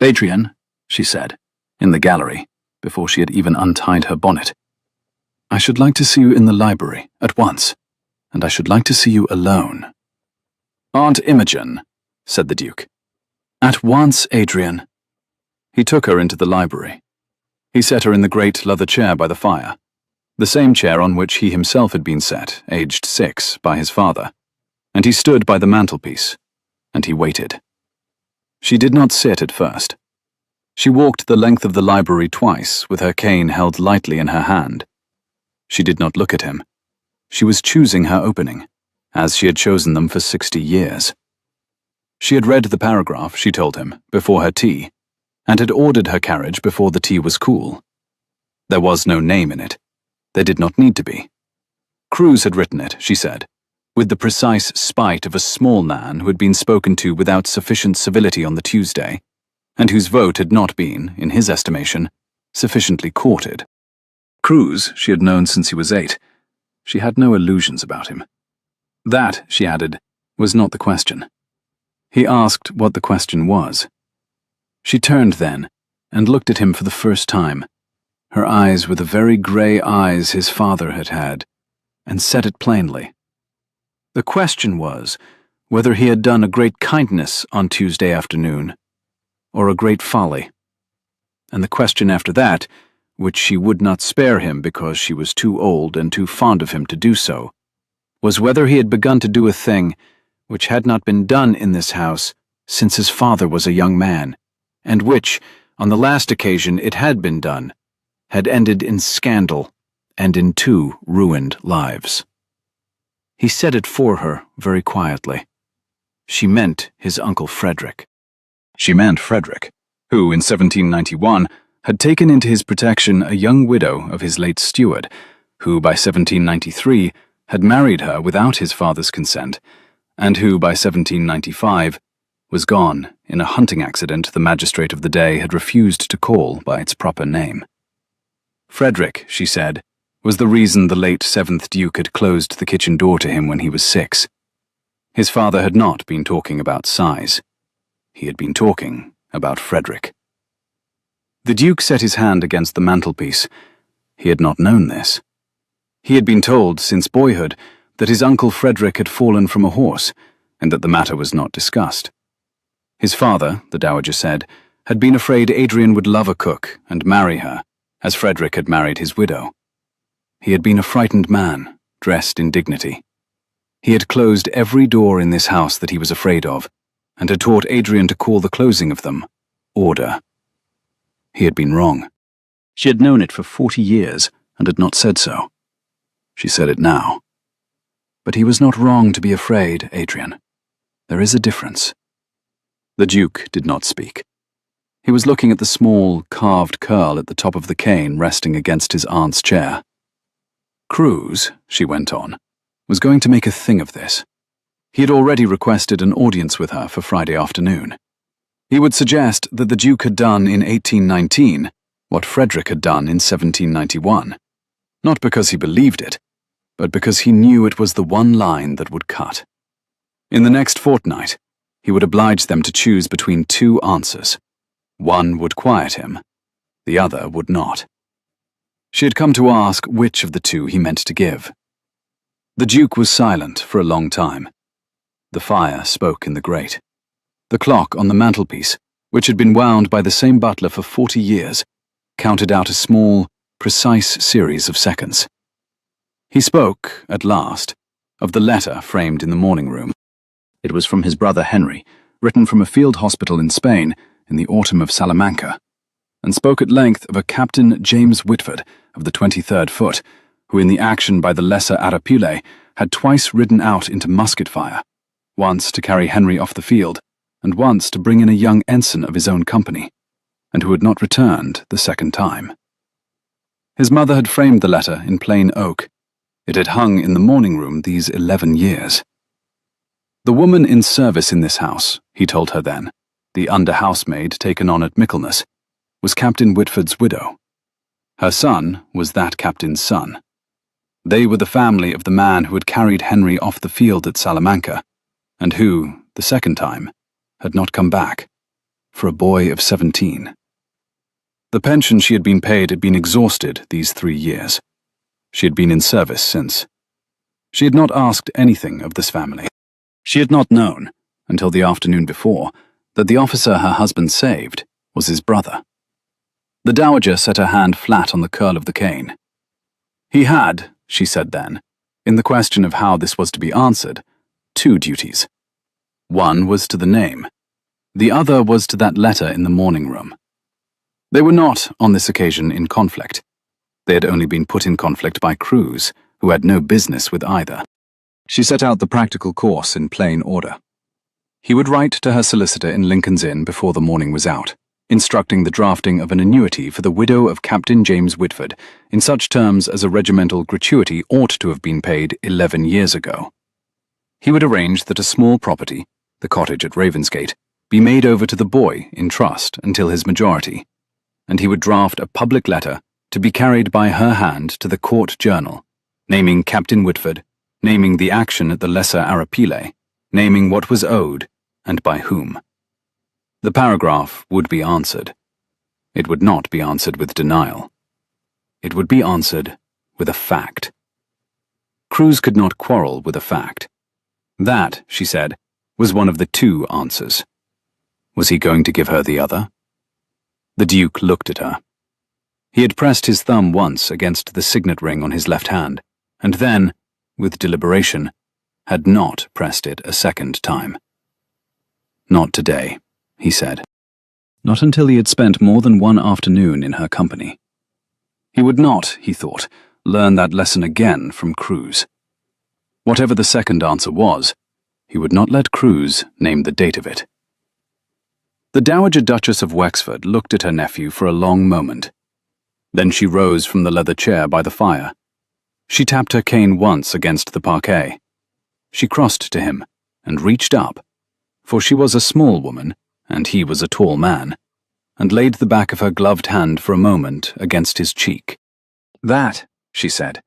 Adrian, she said, in the gallery, before she had even untied her bonnet, I should like to see you in the library, at once, and I should like to see you alone. Aunt Imogen, said the Duke. At once, Adrian. He took her into the library. He set her in the great leather chair by the fire, the same chair on which he himself had been set, aged 6, by his father, and he stood by the mantelpiece, and he waited. She did not sit at first. She walked the length of the library twice, with her cane held lightly in her hand. She did not look at him. She was choosing her opening, as she had chosen them for 60 years. She had read the paragraph, she told him, before her tea, and had ordered her carriage before the tea was cool. There was no name in it. There did not need to be. Crewe had written it, she said, with the precise spite of a small man who had been spoken to without sufficient civility on the Tuesday, and whose vote had not been, in his estimation, sufficiently courted. Crewe she had known since he was 8. She had no illusions about him. That, she added, was not the question. He asked what the question was. She turned then, and looked at him for the first time. Her eyes were the very grey eyes his father had had, and said it plainly. The question was whether he had done a great kindness on Tuesday afternoon, or a great folly. And the question after that, which she would not spare him because she was too old and too fond of him to do so, was whether he had begun to do a thing which had not been done in this house since his father was a young man, and which, on the last occasion it had been done, had ended in scandal and in 2 ruined lives. He said it for her very quietly. She meant his Uncle Frederick. She meant Frederick, who in 1791 had taken into his protection a young widow of his late steward, who by 1793 had married her without his father's consent, and who by 1795 was gone in a hunting accident the magistrate of the day had refused to call by its proper name. Frederick, she said, was the reason the late 7th Duke had closed the kitchen door to him when he was 6. His father had not been talking about size. He had been talking about Frederick. The Duke set his hand against the mantelpiece. He had not known this. He had been told since boyhood that his Uncle Frederick had fallen from a horse, and that the matter was not discussed. His father, the Dowager said, had been afraid Adrian would love a cook and marry her, as Frederick had married his widow. He had been a frightened man, dressed in dignity. He had closed every door in this house that he was afraid of, and had taught Adrian to call the closing of them order. He had been wrong. She had known it for 40 years and had not said so. She said it now. But he was not wrong to be afraid, Adrian. There is a difference. The Duke did not speak. He was looking at the small, carved curl at the top of the cane resting against his aunt's chair. Cruz, she went on, was going to make a thing of this. He had already requested an audience with her for Friday afternoon. He would suggest that the Duke had done in 1819 what Frederick had done in 1791, not because he believed it, but because he knew it was the one line that would cut. In the next fortnight, he would oblige them to choose between 2 answers. One would quiet him, the other would not. She had come to ask which of the 2 he meant to give. The Duke was silent for a long time. The fire spoke in the grate. The clock on the mantelpiece, which had been wound by the same butler for 40 years, counted out a small, precise series of seconds. He spoke, at last, of the letter framed in the morning room. It was from his brother Henry, written from a field hospital in Spain in the autumn of Salamanca, and spoke at length of a Captain James Whitford of the 23rd Foot, who in the action by the Lesser Arapile had twice ridden out into musket fire, once to carry Henry off the field, and once to bring in a young ensign of his own company, and who had not returned the second time. His mother had framed the letter in plain oak. It had hung in the morning room these 11 years. The woman in service in this house, he told her then, the under-housemaid taken on at Michaelmas, was Captain Whitford's widow. Her son was that captain's son. They were the family of the man who had carried Henry off the field at Salamanca, and who, the second time, had not come back, for a boy of 17. The pension she had been paid had been exhausted these 3 years. She had been in service since. She had not asked anything of this family. She had not known, until the afternoon before, that the officer her husband saved was his brother. The Dowager set her hand flat on the curl of the cane. He had, she said then, in the question of how this was to be answered, 2 duties. One was to the name. The other was to that letter in the morning room. They were not, on this occasion, in conflict. They had only been put in conflict by Cruz, who had no business with either. She set out the practical course in plain order. He would write to her solicitor in Lincoln's Inn before the morning was out, instructing the drafting of an annuity for the widow of Captain James Whitford in such terms as a regimental gratuity ought to have been paid 11 years ago. He would arrange that a small property, the cottage at Ravensgate, be made over to the boy in trust until his majority, and he would draft a public letter to be carried by her hand to the court journal, naming Captain Whitford, naming the action at the Lesser Arapile, naming what was owed, and by whom. The paragraph would be answered. It would not be answered with denial. It would be answered with a fact. Cruz could not quarrel with a fact. That, she said, was one of the 2 answers. Was he going to give her the other? The Duke looked at her. He had pressed his thumb once against the signet ring on his left hand, and then, with deliberation, had not pressed it a second time. Not today, he said. Not until he had spent more than one afternoon in her company. He would not, he thought, learn that lesson again from Cruz. Whatever the second answer was, he would not let Cruz name the date of it. The Dowager Duchess of Wexford looked at her nephew for a long moment. Then she rose from the leather chair by the fire. She tapped her cane once against the parquet. She crossed to him and reached up, for she was a small woman and he was a tall man, and laid the back of her gloved hand for a moment against his cheek. "That," she said,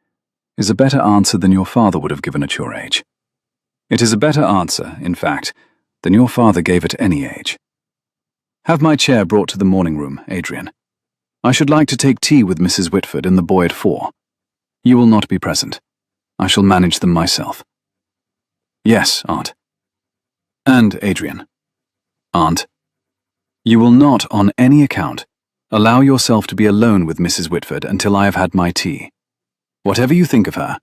"is a better answer than your father would have given at your age. It is a better answer, in fact, than your father gave at any age. Have my chair brought to the morning room, Adrian. I should like to take tea with Mrs. Whitford and the boy at 4. You will not be present. I shall manage them myself." "Yes, Aunt." "And, Adrian." "Aunt, you will not, on any account, allow yourself to be alone with Mrs. Whitford until I have had my tea. Whatever you think of her,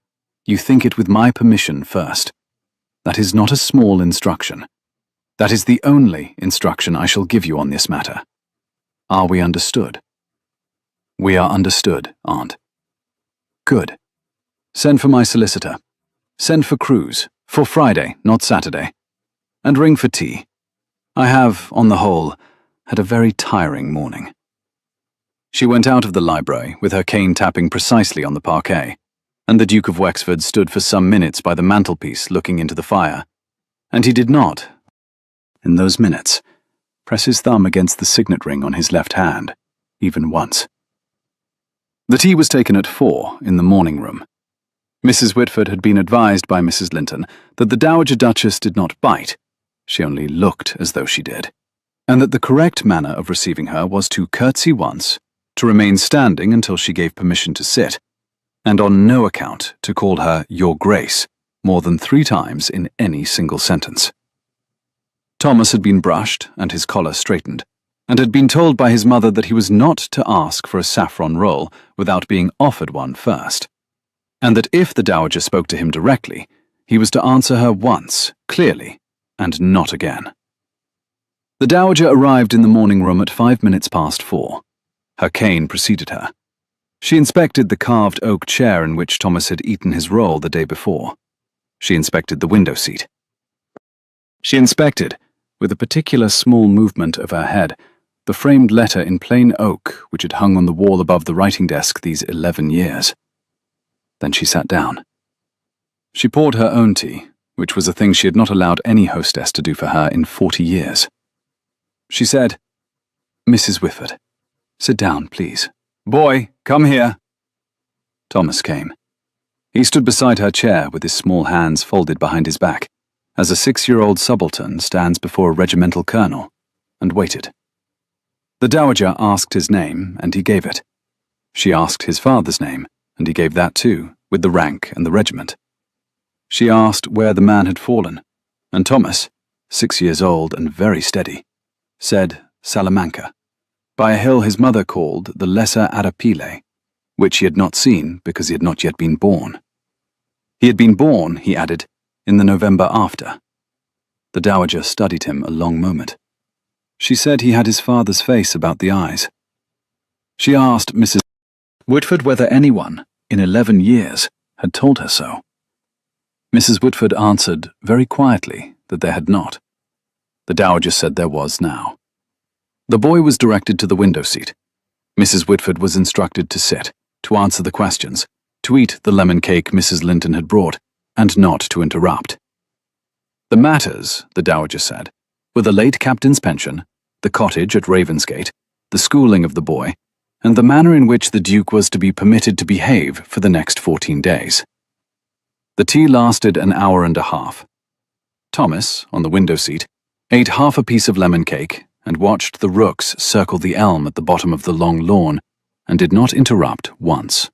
you think it with my permission first. That is not a small instruction. That is the only instruction I shall give you on this matter. Are we understood?" "We are understood, Aunt." "Good. Send for my solicitor. Send for Cruz, for Friday, not Saturday. And ring for tea. I have, on the whole, had a very tiring morning." She went out of the library with her cane tapping precisely on the parquet, and the Duke of Wexford stood for some minutes by the mantelpiece looking into the fire, and he did not, in those minutes, press his thumb against the signet ring on his left hand, even once. The tea was taken at 4 in the morning room. Mrs. Whitford had been advised by Mrs. Linton that the Dowager Duchess did not bite, she only looked as though she did, and that the correct manner of receiving her was to curtsy once, to remain standing until she gave permission to sit, and on no account to call her Your Grace more than 3 times in any single sentence. Thomas had been brushed and his collar straightened, and had been told by his mother that he was not to ask for a saffron roll without being offered one first, and that if the Dowager spoke to him directly, he was to answer her once, clearly, and not again. The Dowager arrived in the morning room at 5 minutes past 4. Her cane preceded her. She inspected the carved oak chair in which Thomas had eaten his roll the day before. She inspected the window seat. She inspected, with a particular small movement of her head, the framed letter in plain oak which had hung on the wall above the writing desk these 11 years. Then she sat down. She poured her own tea, which was a thing she had not allowed any hostess to do for her in 40 years. She said, "Mrs. Whitford, sit down, please. Boy, come here." Thomas came. He stood beside her chair with his small hands folded behind his back, as a 6-year-old subaltern stands before a regimental colonel, and waited. The Dowager asked his name, and he gave it. She asked his father's name, and he gave that too, with the rank and the regiment. She asked where the man had fallen, and Thomas, 6 years old and very steady, said Salamanca, by a hill his mother called the Lesser Arapile, which he had not seen because he had not yet been born. He had been born, he added, in the November after. The Dowager studied him a long moment. She said he had his father's face about the eyes. She asked Mrs. Whitford whether anyone, in 11 years, had told her so. Mrs. Whitford answered very quietly that there had not. The Dowager said there was now. The boy was directed to the window seat. Mrs. Whitford was instructed to sit, to answer the questions, to eat the lemon cake Mrs. Linton had brought, and not to interrupt. The matters, the Dowager said, were the late captain's pension, the cottage at Ravensgate, the schooling of the boy, and the manner in which the Duke was to be permitted to behave for the next 14 days. The tea lasted an hour and a half. Thomas, on the window seat, ate half a piece of lemon cake and watched the rooks circle the elm at the bottom of the long lawn, and did not interrupt once.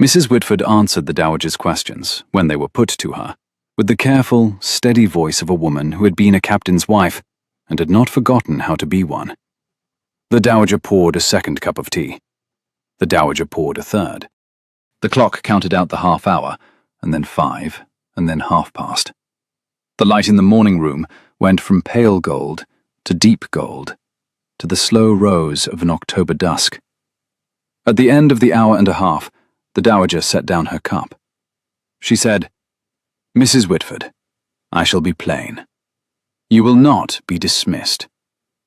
Mrs. Whitford answered the Dowager's questions, when they were put to her, with the careful, steady voice of a woman who had been a captain's wife and had not forgotten how to be one. The Dowager poured a second cup of tea. The Dowager poured a third. The clock counted out the half hour, and then 5, and then past. The light in the morning room went from pale gold to deep gold, to the slow rose of an October dusk. At the end of the hour and a half, The Dowager set down her cup. She said, "Mrs. Whitford, I shall be plain. You will not be dismissed.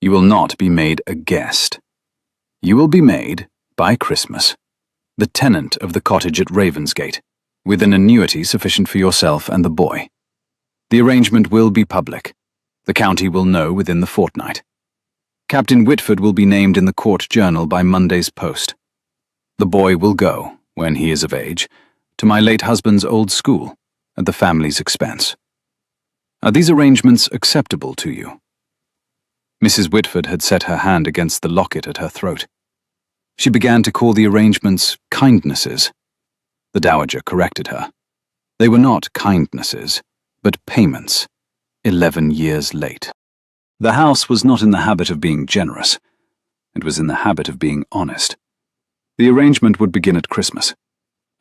You will not be made a guest. You will be made, by Christmas, the tenant of the cottage at Ravensgate, with an annuity sufficient for yourself and the boy. The arrangement will be public. The county will know within the fortnight. Captain Whitford will be named in the court journal by Monday's post. The boy will go, when he is of age, to my late husband's old school, at the family's expense. Are these arrangements acceptable to you?" Mrs. Whitford had set her hand against the locket at her throat. She began to call the arrangements kindnesses. The Dowager corrected her. They were not kindnesses, but payments, 11 years late. The house was not in the habit of being generous. It was in the habit of being honest. The arrangement would begin at Christmas.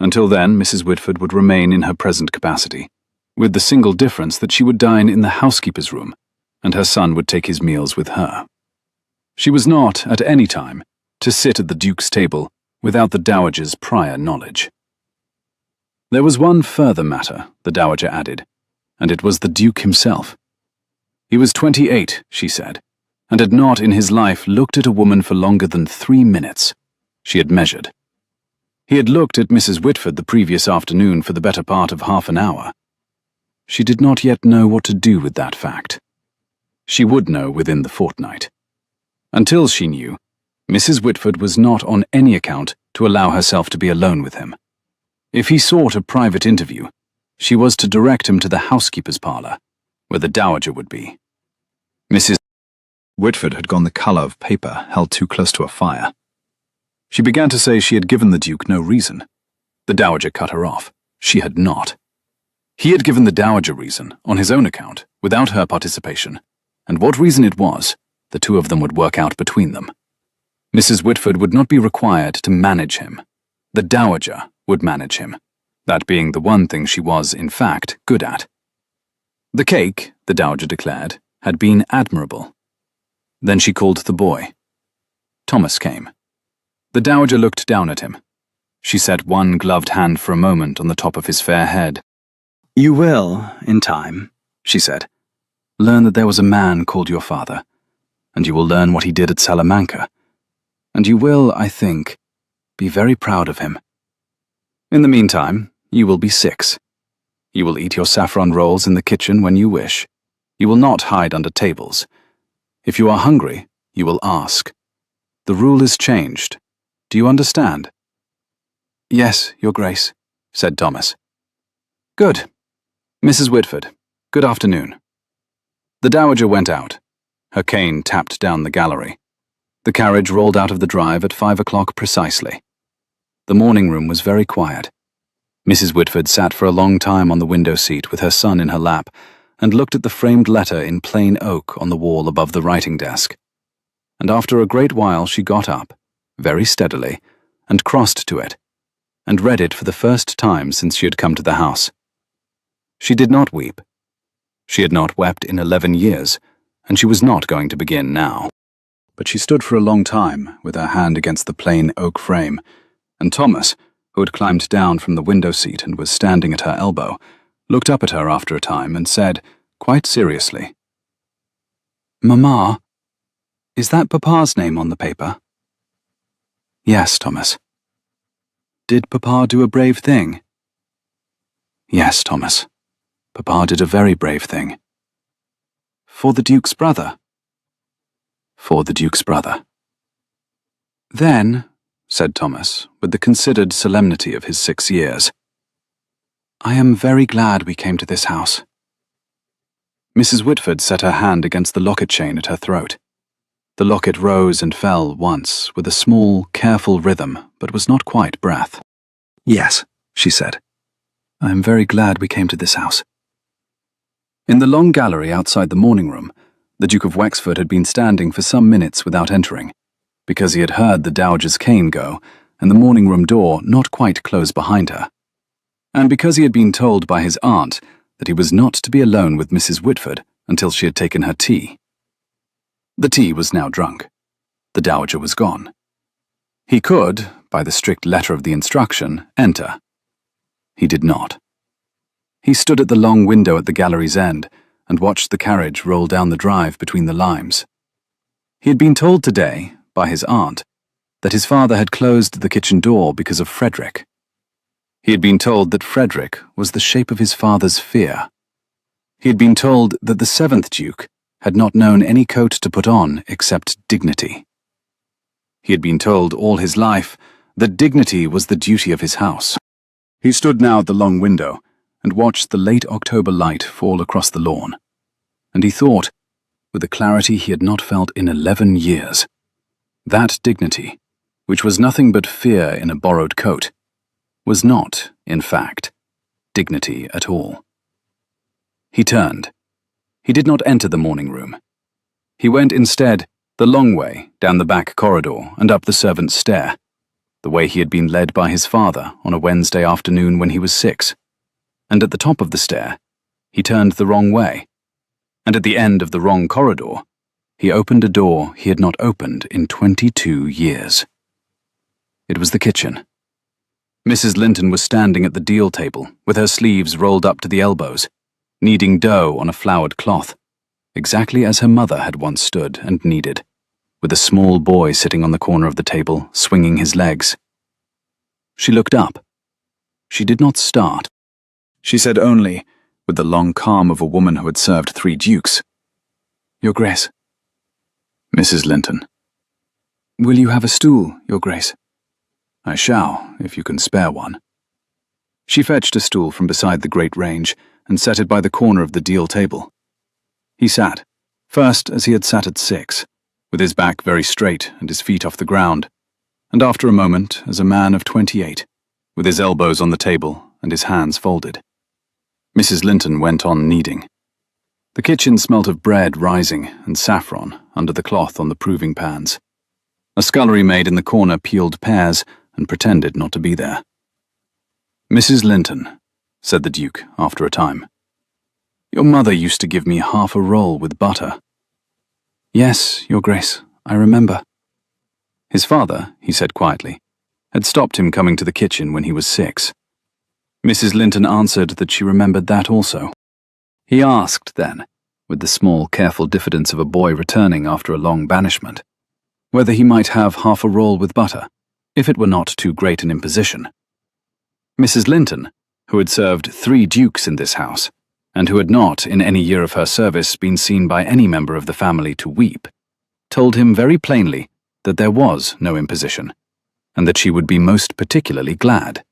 Until then, Mrs. Whitford would remain in her present capacity, with the single difference that she would dine in the housekeeper's room, and her son would take his meals with her. She was not, at any time, to sit at the Duke's table without the Dowager's prior knowledge. There was one further matter, the Dowager added, and it was the Duke himself. He was 28, she said, and had not in his life looked at a woman for longer than 3 minutes. She had measured. He had looked at Mrs. Whitford the previous afternoon for the better part of half an hour. She did not yet know what to do with that fact. She would know within the fortnight. Until she knew, Mrs. Whitford was not on any account to allow herself to be alone with him. If he sought a private interview, she was to direct him to the housekeeper's parlour, where the Dowager would be. Mrs. Whitford had gone the colour of paper held too close to a fire. She began to say she had given the Duke no reason. The Dowager cut her off. She had not. He had given the Dowager reason, on his own account, without her participation, and what reason it was, the two of them would work out between them. Mrs. Whitford would not be required to manage him. The Dowager would manage him, that being the one thing she was, in fact, good at. The cake, the Dowager declared, had been admirable. Then she called the boy. Thomas came. The Dowager looked down at him. She set one gloved hand for a moment on the top of his fair head. "You will, in time," she said, "learn that there was a man called your father, and you will learn what he did at Salamanca, and you will, I think, be very proud of him. In the meantime, you will be 6. You will eat your saffron rolls in the kitchen when you wish. You will not hide under tables. If you are hungry, you will ask. The rule is changed. Do you understand?" "Yes, Your Grace," said Thomas. "Good. Mrs. Whitford, good afternoon." The Dowager went out. Her cane tapped down the gallery. The carriage rolled out of the drive at 5 o'clock precisely. The morning room was very quiet. Mrs. Whitford sat for a long time on the window seat with her son in her lap and looked at the framed letter in plain oak on the wall above the writing desk. And after a great while she got up, very steadily, and crossed to it, and read it for the first time since she had come to the house. She did not weep. She had not wept in 11 years, and she was not going to begin now. But she stood for a long time, with her hand against the plain oak frame, and Thomas, who had climbed down from the window seat and was standing at her elbow, looked up at her after a time and said, quite seriously, "Mamma, is that Papa's name on the paper?" "Yes, Thomas." "Did Papa do a brave thing?" "Yes, Thomas. Papa did a very brave thing." "For the Duke's brother?" "For the Duke's brother." "Then," said Thomas, with the considered solemnity of his 6 years, "I am very glad we came to this house." Mrs. Whitford set her hand against the locket chain at her throat. The locket rose and fell once, with a small, careful rhythm, but was not quite breath. "Yes," she said, "I am very glad we came to this house." In the long gallery outside the morning room, the Duke of Wexford had been standing for some minutes without entering, because he had heard the Dowager's cane go, and the morning room door not quite close behind her, and because he had been told by his aunt that he was not to be alone with Mrs. Whitford until she had taken her tea. The tea was now drunk. The Dowager was gone. He could, by the strict letter of the instruction, enter. He did not. He stood at the long window at the gallery's end and watched the carriage roll down the drive between the limes. He had been told today, by his aunt, that his father had closed the kitchen door because of Frederick. He had been told that Frederick was the shape of his father's fear. He had been told that the 7th Duke had not known any coat to put on except dignity. He had been told all his life that dignity was the duty of his house. He stood now at the long window and watched the late October light fall across the lawn, and he thought, with a clarity he had not felt in 11 years, that dignity, which was nothing but fear in a borrowed coat, was not, in fact, dignity at all. He turned. He did not enter the morning room. He went instead the long way down the back corridor and up the servants' stair, the way he had been led by his father on a Wednesday afternoon when he was 6. And at the top of the stair, he turned the wrong way, and at the end of the wrong corridor, he opened a door he had not opened in 22 years. It was the kitchen. Mrs. Linton was standing at the deal table with her sleeves rolled up to the elbows, kneading dough on a flowered cloth, exactly as her mother had once stood and kneaded, with a small boy sitting on the corner of the table, swinging his legs. She looked up. She did not start. She said only, with the long calm of a woman who had served 3 dukes, "Your Grace." "Mrs. Linton." "Will you have a stool, Your Grace?" "I shall, if you can spare one." She fetched a stool from beside the great range and set it by the corner of the deal table. He sat, first as he had sat at 6, with his back very straight and his feet off the ground, and after a moment as a man of 28, with his elbows on the table and his hands folded. Mrs. Linton went on kneading. The kitchen smelt of bread rising and saffron under the cloth on the proving pans. A scullery maid in the corner peeled pears and pretended not to be there. "Mrs. Linton," said the Duke after a time, "your mother used to give me half a roll with butter." "Yes, Your Grace, I remember." His father, he said quietly, had stopped him coming to the kitchen when he was 6. Mrs. Linton answered that she remembered that also. He asked then, with the small, careful diffidence of a boy returning after a long banishment, whether he might have half a roll with butter, if it were not too great an imposition. Mrs. Linton, who had served 3 dukes in this house, and who had not, in any year of her service, been seen by any member of the family to weep, told him very plainly that there was no imposition, and that she would be most particularly glad.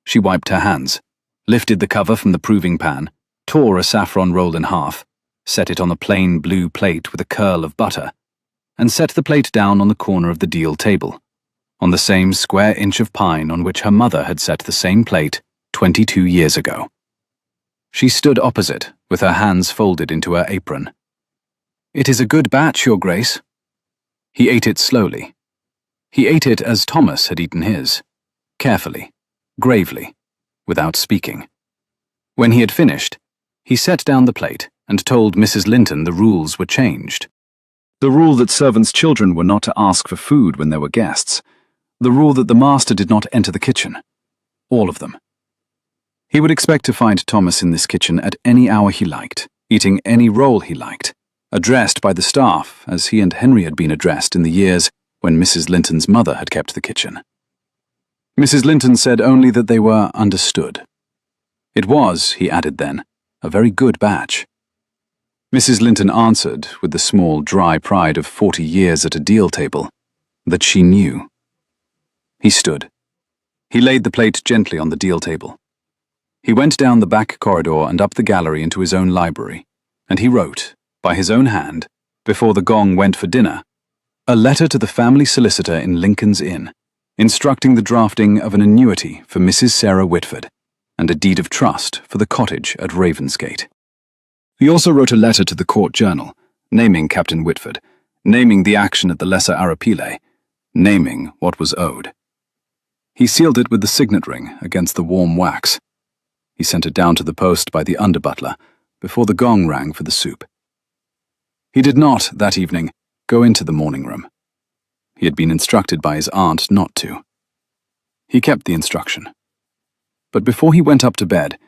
She wiped her hands, lifted the cover from the proving pan, tore a saffron roll in half, set it on the plain blue plate with a curl of butter, and set the plate down on the corner of the deal table, on the same square inch of pine on which her mother had set the same plate 22 years ago. She stood opposite, with her hands folded into her apron. "It is a good batch, Your Grace." He ate it slowly. He ate it as Thomas had eaten his, carefully, gravely, without speaking. When he had finished, he set down the plate and told Mrs. Linton the rules were changed. The rule that servants' children were not to ask for food when there were guests. The rule that the master did not enter the kitchen. All of them. He would expect to find Thomas in this kitchen at any hour he liked, eating any roll he liked, addressed by the staff as he and Henry had been addressed in the years when Mrs. Linton's mother had kept the kitchen. Mrs. Linton said only that they were understood. It was, he added then, a very good batch. Mrs. Linton answered, with the small, dry pride of 40 years at a deal table, that she knew. He stood. He laid the plate gently on the deal table. He went down the back corridor and up the gallery into his own library, and he wrote, by his own hand, before the gong went for dinner, a letter to the family solicitor in Lincoln's Inn, instructing the drafting of an annuity for Mrs. Sarah Whitford, and a deed of trust for the cottage at Ravensgate. He also wrote a letter to the Court Journal, naming Captain Whitford, naming the action at the Lesser Arapile, naming what was owed. He sealed it with the signet ring against the warm wax. He sent it down to the post by the under-butler before the gong rang for the soup. He did not, that evening, go into the morning room. He had been instructed by his aunt not to. He kept the instruction. But before he went up to bed,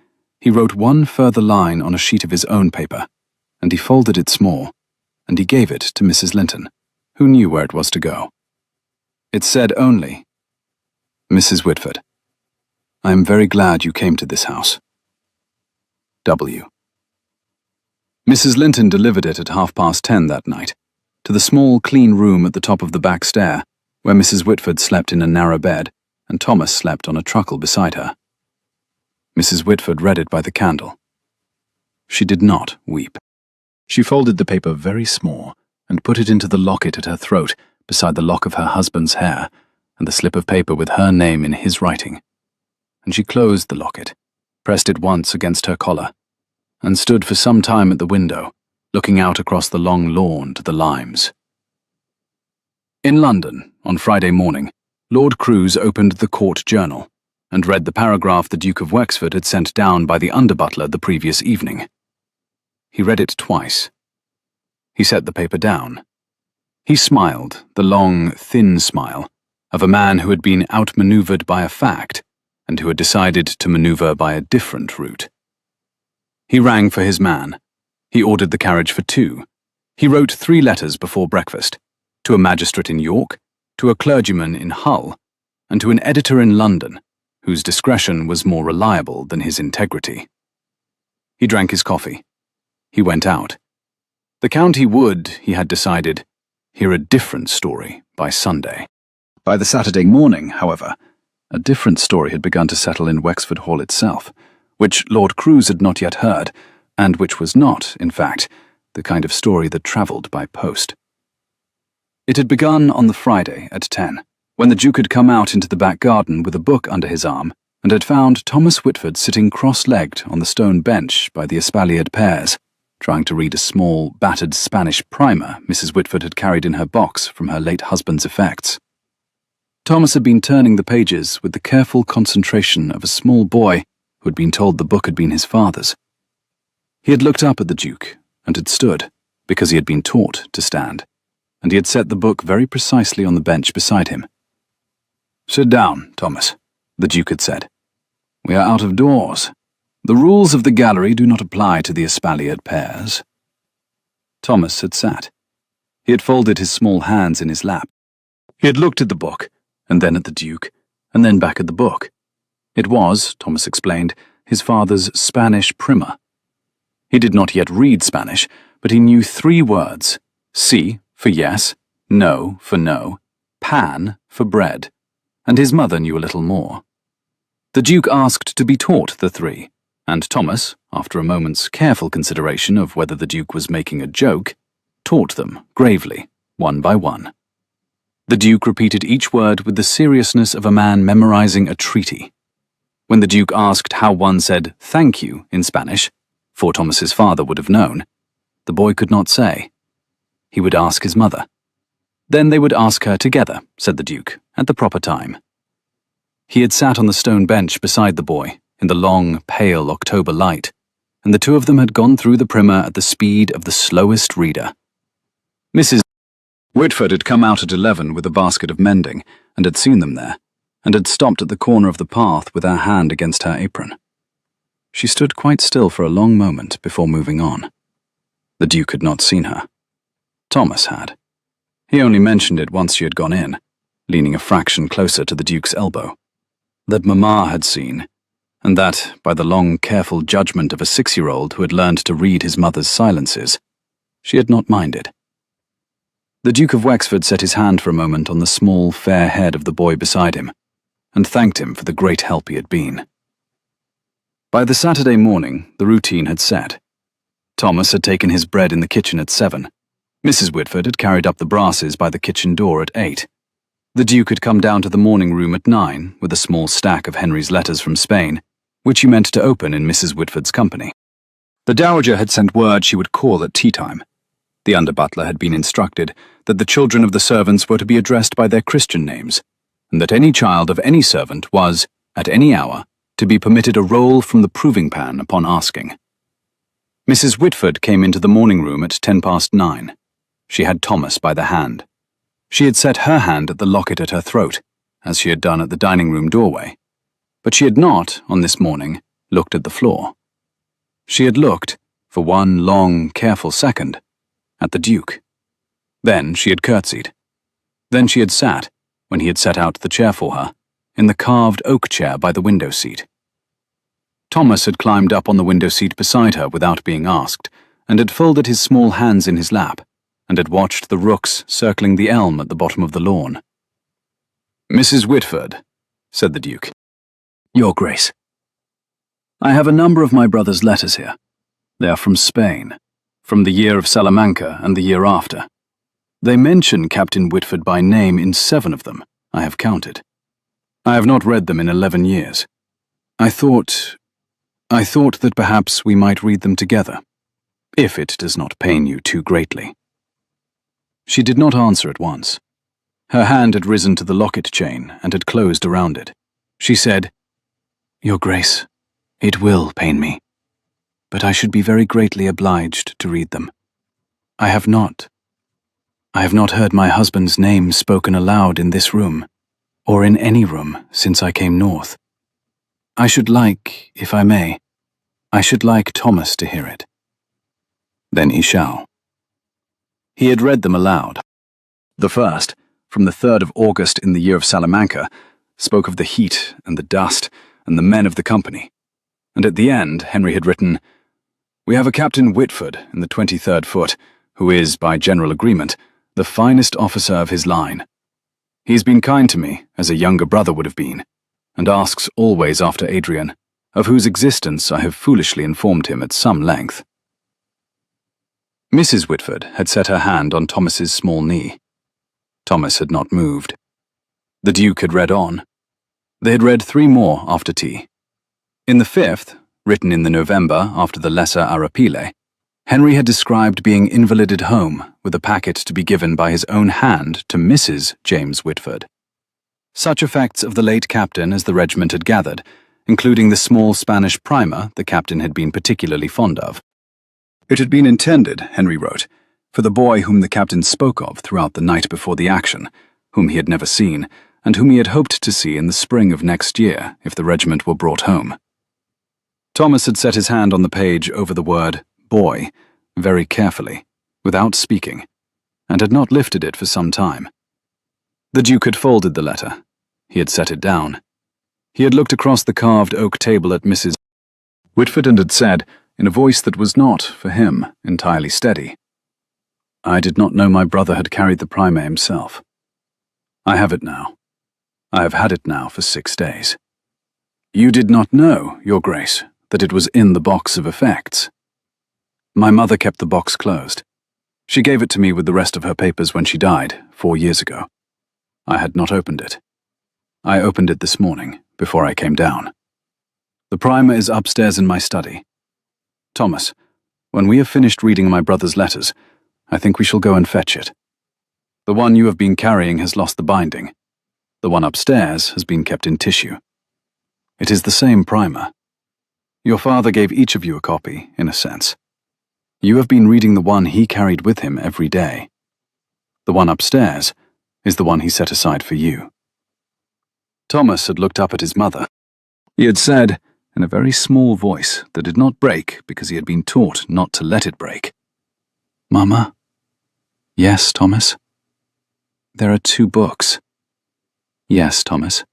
he wrote one further line on a sheet of his own paper, and he folded it small, and he gave it to Mrs. Linton, who knew where it was to go. It said only, "Mrs. Whitford, I am very glad you came to this house. W." Mrs. Linton delivered it at 10:30 that night, to the small, clean room at the top of the back stair, where Mrs. Whitford slept in a narrow bed, and Thomas slept on a truckle beside her. Mrs. Whitford read it by the candle. She did not weep. She folded the paper very small and put it into the locket at her throat beside the lock of her husband's hair and the slip of paper with her name in his writing. And she closed the locket, pressed it once against her collar, and stood for some time at the window, looking out across the long lawn to the limes. In London, on Friday morning, Lord Crewe opened the Court Journal and read the paragraph the Duke of Wexford had sent down by the under-butler the previous evening. He read it twice. He set the paper down. He smiled, the long, thin smile of a man who had been outmaneuvered by a fact and who had decided to maneuver by a different route. He rang for his man. He ordered the carriage for 2. He wrote 3 letters before breakfast, to a magistrate in York, to a clergyman in Hull, and to an editor in London, whose discretion was more reliable than his integrity. He drank his coffee. He went out. The county would, he had decided, hear a different story by Sunday. By the Saturday morning, however, a different story had begun to settle in Wexford Hall itself, which Lord Crewe had not yet heard, and which was not, in fact, the kind of story that travelled by post. It had begun on the Friday at 10, when the Duke had come out into the back garden with a book under his arm and had found Thomas Whitford sitting cross-legged on the stone bench by the espaliered pears, trying to read a small, battered Spanish primer Mrs. Whitford had carried in her box from her late husband's effects. Thomas had been turning the pages with the careful concentration of a small boy who had been told the book had been his father's. He had looked up at the Duke and had stood, because he had been taught to stand, and he had set the book very precisely on the bench beside him. "Sit down, Thomas," the Duke had said. "We are out of doors. The rules of the gallery do not apply to the espaliered pears." Thomas had sat. He had folded his small hands in his lap. He had looked at the book, and then at the Duke, and then back at the book. It was, Thomas explained, his father's Spanish primer. He did not yet read Spanish, but he knew 3 words: sí for yes, no for no, pan for bread, and his mother knew a little more. The Duke asked to be taught the 3, and Thomas, after a moment's careful consideration of whether the Duke was making a joke, taught them gravely, one by one. The Duke repeated each word with the seriousness of a man memorizing a treaty. When the Duke asked how one said "thank you" in Spanish, for Thomas's father would have known, the boy could not say. He would ask his mother. Then they would ask her together, said the Duke, at the proper time. He had sat on the stone bench beside the boy, in the long, pale October light, and the 2 of them had gone through the primer at the speed of the slowest reader. Mrs. Whitford had come out at 11 with a basket of mending, and had seen them there, and had stopped at the corner of the path with her hand against her apron. She stood quite still for a long moment before moving on. The Duke had not seen her. Thomas had. He only mentioned it once she had gone in, leaning a fraction closer to the Duke's elbow. That Mamma had seen, and that, by the long, careful judgment of a 6-year-old who had learned to read his mother's silences, she had not minded. The Duke of Wexford set his hand for a moment on the small, fair head of the boy beside him, and thanked him for the great help he had been. By the Saturday morning, the routine had set. Thomas had taken his bread in the kitchen at 7. Mrs. Whitford had carried up the brasses by the kitchen door at 8. The Duke had come down to the morning room at 9 with a small stack of Henry's letters from Spain, which he meant to open in Mrs. Whitford's company. The Dowager had sent word she would call at tea-time. The under-butler had been instructed that the children of the servants were to be addressed by their Christian names, and that any child of any servant was, at any hour, to be permitted a roll from the proving pan upon asking. Mrs. Whitford came into the morning room at 9:10. She had Thomas by the hand. She had set her hand at the locket at her throat, as she had done at the dining room doorway, but she had not, on this morning, looked at the floor. She had looked, for one long, careful second, at the Duke. Then she had curtsied. Then she had sat, when he had set out the chair for her, in the carved oak chair by the window seat. Thomas had climbed up on the window seat beside her without being asked, and had folded his small hands in his lap, and had watched the rooks circling the elm at the bottom of the lawn. "Mrs. Whitford," said the Duke. "Your Grace. I have a number of my brother's letters here. They are from Spain, from the year of Salamanca and the year after. They mention Captain Whitford by name in 7 of them, I have counted. I have not read them in 11 years. I thought that perhaps we might read them together, if it does not pain you too greatly." She did not answer at once. Her hand had risen to the locket chain and had closed around it. She said, "Your Grace, it will pain me, but I should be very greatly obliged to read them. I have not heard my husband's name spoken aloud in this room, or in any room since I came north. I should like, if I may, Thomas to hear it." "Then he shall." He had read them aloud. The first, from the 3rd of August in the year of Salamanca, spoke of the heat and the dust and the men of the company, and at the end Henry had written, "We have a Captain Whitford in the 23rd Foot, who is, by general agreement, the finest officer of his line. He has been kind to me, as a younger brother would have been, and asks always after Adrian, of whose existence I have foolishly informed him at some length." Mrs. Whitford had set her hand on Thomas's small knee. Thomas had not moved. The Duke had read on. They had read 3 more after tea. In the 5th, written in the November after the Lesser Arapile, Henry had described being invalided home with a packet to be given by his own hand to Mrs. James Whitford. Such effects of the late captain as the regiment had gathered, including the small Spanish primer the captain had been particularly fond of. It had been intended, Henry wrote, for the boy whom the captain spoke of throughout the night before the action, whom he had never seen, and whom he had hoped to see in the spring of next year if the regiment were brought home. Thomas had set his hand on the page over the word boy very carefully, without speaking, and had not lifted it for some time. The Duke had folded the letter. He had set it down. He had looked across the carved oak table at Mrs. Whitford and had said, in a voice that was not, for him, entirely steady, "I did not know my brother had carried the primer himself. I have it now. I have had it now for 6 days." "You did not know, Your Grace, that it was in the box of effects?" "My mother kept the box closed. She gave it to me with the rest of her papers when she died, 4 years ago. I had not opened it. I opened it this morning, before I came down. The primer is upstairs in my study. Thomas, when we have finished reading my brother's letters, I think we shall go and fetch it. The one you have been carrying has lost the binding. The one upstairs has been kept in tissue. It is the same primer. Your father gave each of you a copy, in a sense. You have been reading the one he carried with him every day. The one upstairs is the one he set aside for you." Thomas had looked up at his mother. He had said, in a very small voice that did not break because he had been taught not to let it break, "Mama?" "Yes, Thomas?" "There are 2 books." "Yes, Thomas.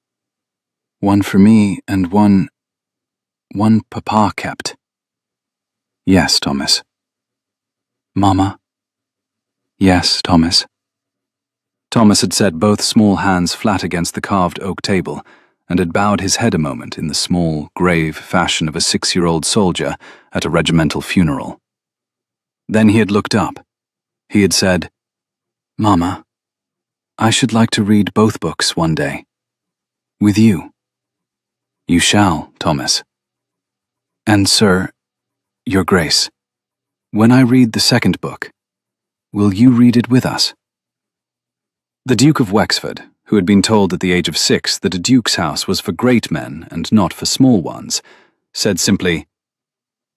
One for me and one Papa kept." "Yes, Thomas." "Mama?" "Yes, Thomas." Thomas had set both small hands flat against the carved oak table and had bowed his head a moment in the small, grave fashion of a 6-year-old soldier at a regimental funeral. Then he had looked up. He had said, "Mama, I should like to read both books one day. With you." "You shall, Thomas." "And, sir, Your Grace, when I read the 2nd book, will you read it with us?" The Duke of Wexford, who had been told at the age of 6 that a duke's house was for great men and not for small ones, said simply,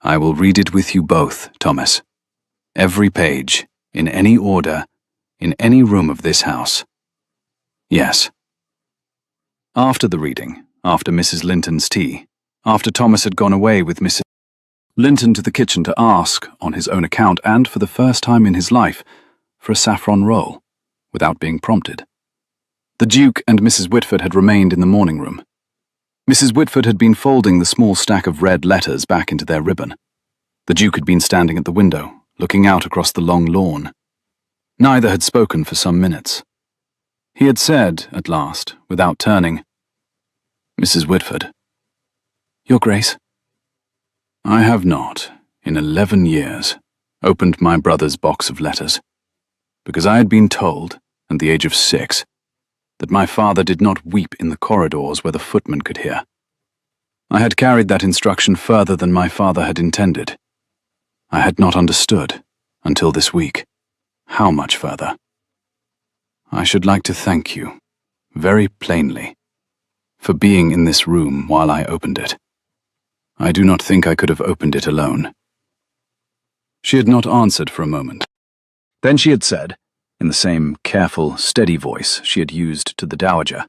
"I will read it with you both, Thomas. Every page, in any order, in any room of this house. Yes." After the reading, after Mrs. Linton's tea, after Thomas had gone away with Mrs. Linton to the kitchen to ask, on his own account and for the first time in his life, for a saffron roll, without being prompted. The Duke and Mrs. Whitford had remained in the morning room. Mrs. Whitford had been folding the small stack of red letters back into their ribbon. The Duke had been standing at the window, looking out across the long lawn. Neither had spoken for some minutes. He had said, at last, without turning, "Mrs. Whitford." "Your Grace." "I have not, in 11 years, opened my brother's box of letters, because I had been told, at the age of 6, that my father did not weep in the corridors where the footman could hear. I had carried that instruction further than my father had intended. I had not understood, until this week, how much further. I should like to thank you, very plainly, for being in this room while I opened it. I do not think I could have opened it alone." She had not answered for a moment. Then she had said, in the same careful, steady voice she had used to the Dowager,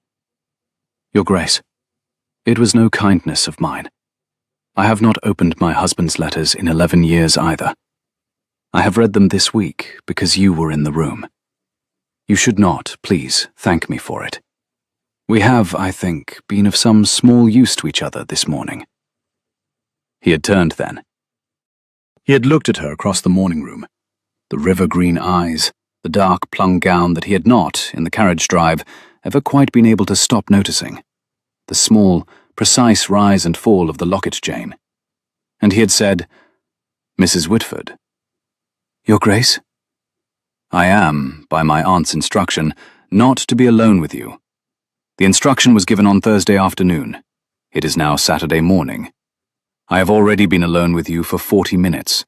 "Your Grace, it was no kindness of mine. I have not opened my husband's letters in 11 years either. I have read them this week because you were in the room. You should not, please, thank me for it. We have, I think, been of some small use to each other this morning." He had turned then. He had looked at her across the morning room, the river-green eyes, the dark plum gown that he had not, in the carriage drive, ever quite been able to stop noticing, the small, precise rise and fall of the locket chain. And he had said, "Mrs. Whitford." "Your Grace?" "I am, by my aunt's instruction, not to be alone with you. The instruction was given on Thursday afternoon. It is now Saturday morning. I have already been alone with you for 40 minutes.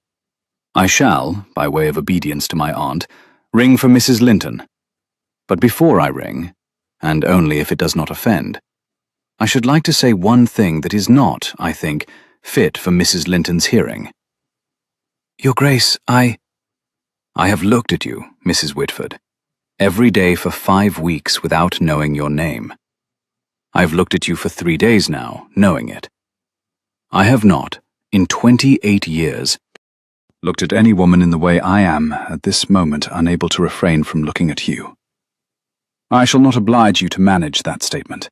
I shall, by way of obedience to my aunt, ring for Mrs. Linton. But before I ring, and only if it does not offend, I should like to say one thing that is not, I think, fit for Mrs. Linton's hearing." "Your Grace, I have looked at you, Mrs. Whitford, every day for 5 weeks without knowing your name. I have looked at you for 3 days now, knowing it. I have not, in 28 years, looked at any woman in the way I am, at this moment, unable to refrain from looking at you. I shall not oblige you to manage that statement.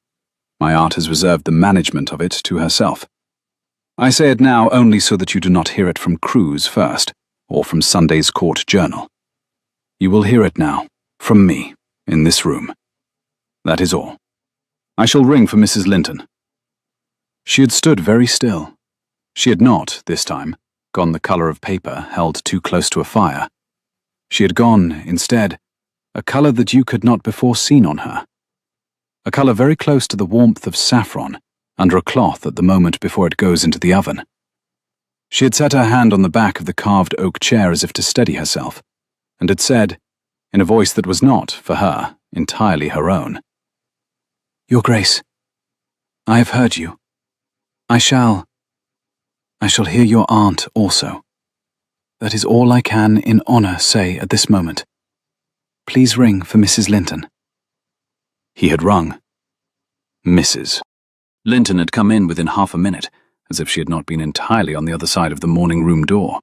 My aunt has reserved the management of it to herself. I say it now only so that you do not hear it from Cruse first, or from Sunday's Court Journal. You will hear it now, from me, in this room. That is all. I shall ring for Mrs. Linton." She had stood very still. She had not, this time, gone the colour of paper held too close to a fire. She had gone, instead, a colour that you had not before seen on her. A colour very close to the warmth of saffron, under a cloth at the moment before it goes into the oven. She had set her hand on the back of the carved oak chair as if to steady herself, and had said, in a voice that was not, for her, entirely her own, "Your Grace, I have heard you. I shall hear your aunt also. That is all I can, in honour, say at this moment. Please ring for Mrs. Linton." He had rung. Mrs. Linton had come in within half a minute, as if she had not been entirely on the other side of the morning room door.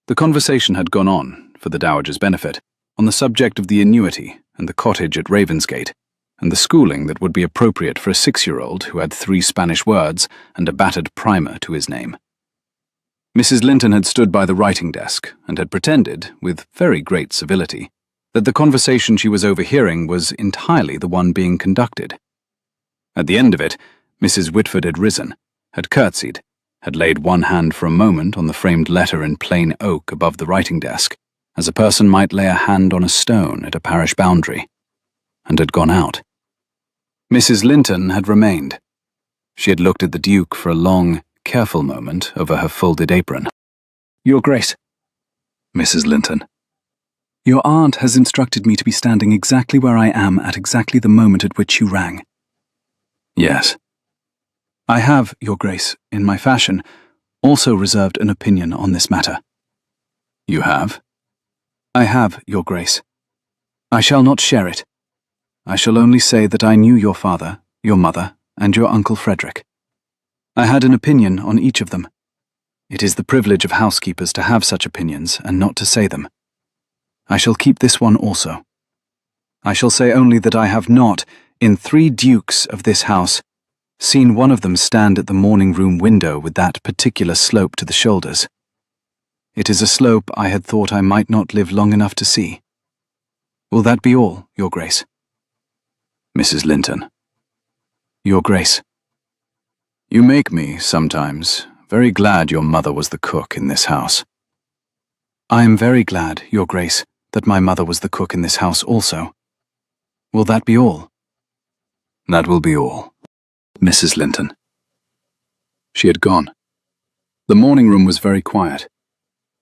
The conversation had gone on, for the Dowager's benefit, on the subject of the annuity and the cottage at Ravensgate, and the schooling that would be appropriate for a 6-year-old who had 3 Spanish words and a battered primer to his name. Mrs. Linton had stood by the writing desk and had pretended, with very great civility, that the conversation she was overhearing was entirely the one being conducted. At the end of it, Mrs. Whitford had risen, had curtsied, had laid one hand for a moment on the framed letter in plain oak above the writing desk, as a person might lay a hand on a stone at a parish boundary, and had gone out. Mrs. Linton had remained. She had looked at the Duke for a long, careful moment over her folded apron. "Your Grace." "Mrs. Linton." "Your aunt has instructed me to be standing exactly where I am at exactly the moment at which you rang." "Yes." "I have, Your Grace, in my fashion, also reserved an opinion on this matter." "You have?" "I have, Your Grace. I shall not share it. I shall only say that I knew your father, your mother, and your Uncle Frederick. I had an opinion on each of them. It is the privilege of housekeepers to have such opinions and not to say them. I shall keep this one also. I shall say only that I have not, in 3 dukes of this house, seen one of them stand at the morning-room window with that particular slope to the shoulders. It is a slope I had thought I might not live long enough to see. Will that be all, Your Grace? Mrs. Linton. Your Grace. You make me, sometimes, very glad your mother was the cook in this house. I am very glad, Your Grace, that my mother was the cook in this house also. Will that be all? That will be all, Mrs. Linton. She had gone. The morning room was very quiet.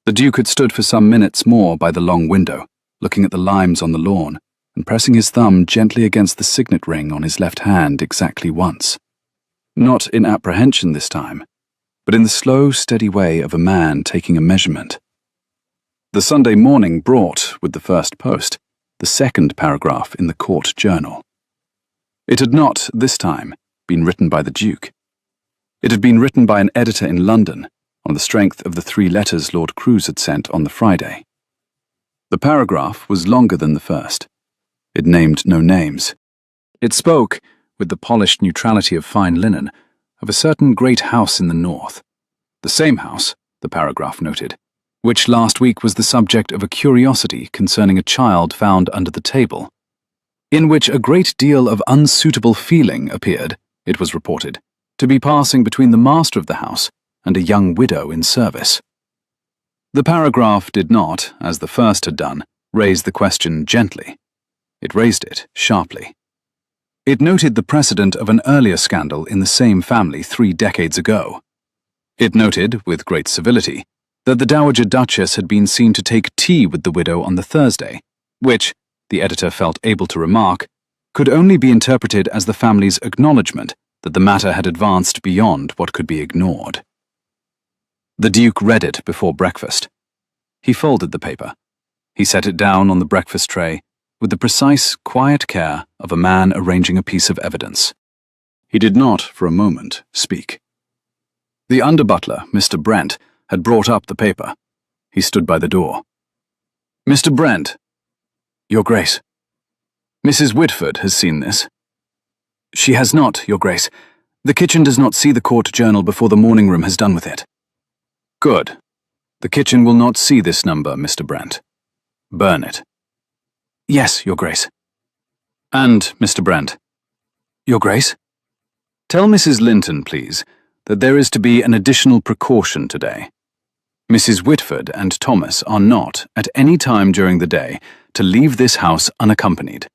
The Duke had stood for some minutes more by the long window, looking at the limes on the lawn, and pressing his thumb gently against the signet ring on his left hand exactly once. Not in apprehension this time, but in the slow, steady way of a man taking a measurement. The Sunday morning brought, with the first post, the second paragraph in the court journal. It had not, this time, been written by the Duke. It had been written by an editor in London, on the strength of the 3 letters Lord Cruise had sent on the Friday. The paragraph was longer than the first. It named no names. It spoke, with the polished neutrality of fine linen, of a certain great house in the north. The same house, the paragraph noted, which last week was the subject of a curiosity concerning a child found under the table, in which a great deal of unsuitable feeling appeared, it was reported, to be passing between the master of the house and a young widow in service. The paragraph did not, as the first had done, raise the question gently. It raised it sharply. It noted the precedent of an earlier scandal in the same family 3 decades ago. It noted, with great civility, that the Dowager Duchess had been seen to take tea with the widow on the Thursday, which, the editor felt able to remark, could only be interpreted as the family's acknowledgement that the matter had advanced beyond what could be ignored. The Duke read it before breakfast. He folded the paper. He set it down on the breakfast tray with the precise, quiet care of a man arranging a piece of evidence. He did not, for a moment, speak. The under-butler, Mr. Brent, had brought up the paper. He stood by the door. Mr. Brent. Your Grace. Mrs. Whitford has seen this. She has not, Your Grace. The kitchen does not see the court journal before the morning room has done with it. Good. The kitchen will not see this number, Mr. Brent. Burn it. Yes, Your Grace. And, Mr. Brent. Your Grace? Tell Mrs. Linton, please, that there is to be an additional precaution today. Mrs. Whitford and Thomas are not, at any time during the day, to leave this house unaccompanied.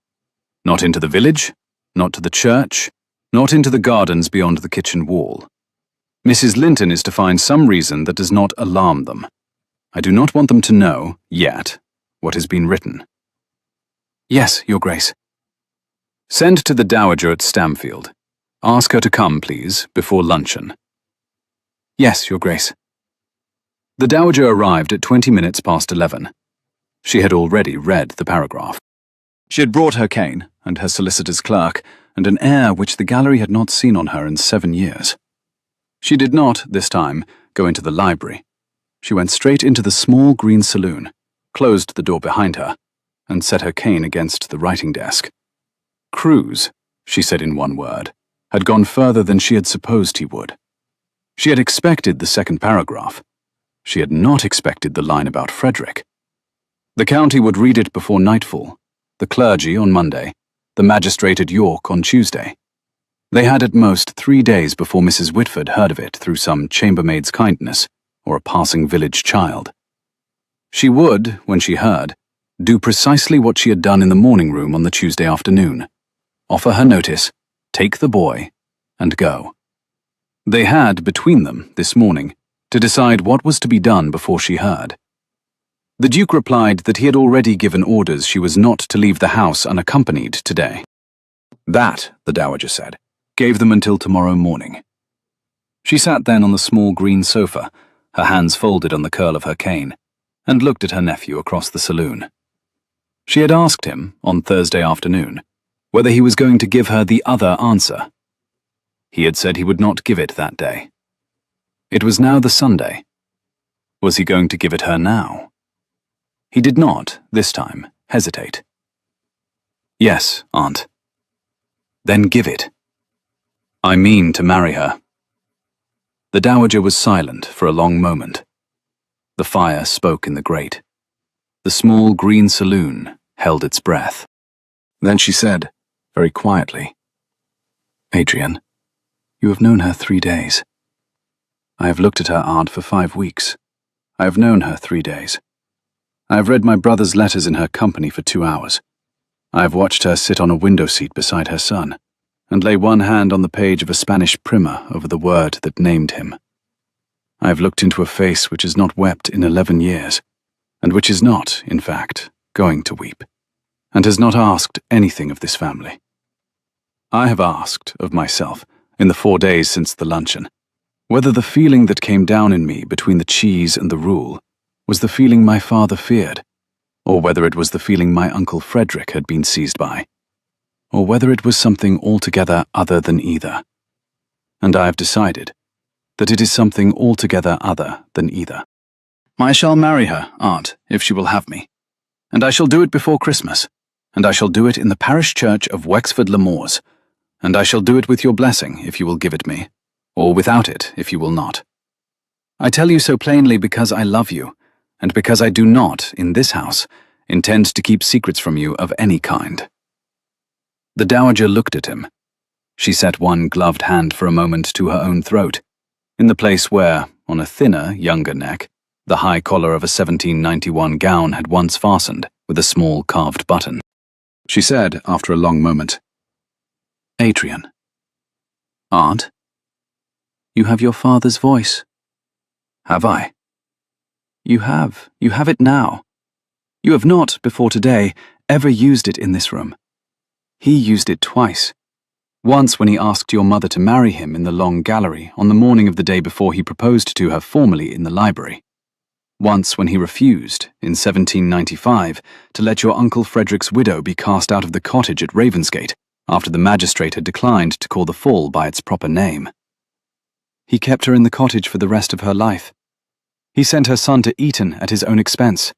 Not into the village, not to the church, not into the gardens beyond the kitchen wall. Mrs. Linton is to find some reason that does not alarm them. I do not want them to know, yet, what has been written. Yes, Your Grace. Send to the Dowager at Stamfield. Ask her to come, please, before luncheon. Yes, Your Grace. The Dowager arrived at 20 minutes past 11. She had already read the paragraph. She had brought her cane and her solicitor's clerk and an air which the gallery had not seen on her in 7 years. She did not, this time, go into the library. She went straight into the small green saloon, closed the door behind her, and set her cane against the writing desk. Cruise, she said in one word, had gone further than she had supposed he would. She had expected the second paragraph. She had not expected the line about Frederick. The county would read it before nightfall, the clergy on Monday, the magistrate at York on Tuesday. They had at most 3 days before Mrs. Whitford heard of it through some chambermaid's kindness or a passing village child. She would, when she heard, do precisely what she had done in the morning room on the Tuesday afternoon. Offer her notice, take the boy, and go. They had, between them, this morning, to decide what was to be done before she heard. The Duke replied that he had already given orders she was not to leave the house unaccompanied today. That, the Dowager said, gave them until tomorrow morning. She sat then on the small green sofa, her hands folded on the curl of her cane, and looked at her nephew across the saloon. She had asked him, on Thursday afternoon, whether he was going to give her the other answer, He had said he would not give it that day. It was now the Sunday. Was he going to give it her now? He did not, this time, hesitate. Yes, Aunt. Then give it. I mean to marry her. The dowager was silent for a long moment. The fire spoke in the grate. The small green saloon held its breath. Then she said, very quietly, Adrian, you have known her 3 days. I have looked at her aunt for 5 weeks. I have known her 3 days. I have read my brother's letters in her company for 2 hours. I have watched her sit on a window seat beside her son, and lay one hand on the page of a Spanish primer over the word that named him. I have looked into a face which has not wept in 11 years, and which is not, in fact, going to weep, and has not asked anything of this family. I have asked of myself, in the 4 days since the luncheon, whether the feeling that came down in me between the cheese and the rule was the feeling my father feared, or whether it was the feeling my Uncle Frederick had been seized by, or whether it was something altogether other than either. And I have decided that it is something altogether other than either. I shall marry her, Aunt, if she will have me, and I shall do it before Christmas, and I shall do it in the parish church of Wexford-le-Moors, and I shall do it with your blessing if you will give it me, or without it if you will not. I tell you so plainly because I love you, and because I do not, in this house, intend to keep secrets from you of any kind. The dowager looked at him. She set one gloved hand for a moment to her own throat, in the place where, on a thinner, younger neck, the high collar of a 1791 gown had once fastened with a small carved button. She said, after a long moment, Adrian. Aunt? You have your father's voice. Have I? You have it now. You have not, before today, ever used it in this room. He used it twice. Once when he asked your mother to marry him in the long gallery on the morning of the day before he proposed to her formally in the library. Once when he refused, in 1795, to let your Uncle Frederick's widow be cast out of the cottage at Ravensgate, after the magistrate had declined to call the fall by its proper name. He kept her in the cottage for the rest of her life. He sent her son to Eton at his own expense.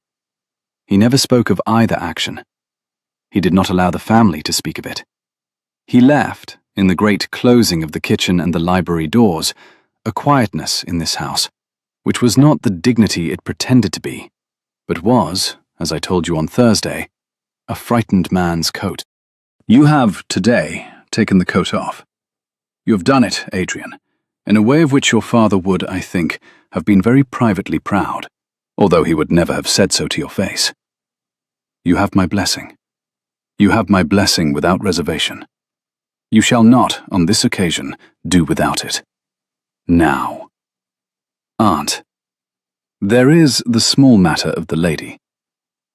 He never spoke of either action. He did not allow the family to speak of it. He left, in the great closing of the kitchen and the library doors, a quietness in this house, which was not the dignity it pretended to be, but was, as I told you on Thursday, a frightened man's coat. You have, today, taken the coat off. You have done it, Adrian, in a way of which your father would, I think, have been very privately proud, although he would never have said so to your face. You have my blessing. You have my blessing without reservation. You shall not, on this occasion, do without it. Now. Aunt, there is the small matter of the lady.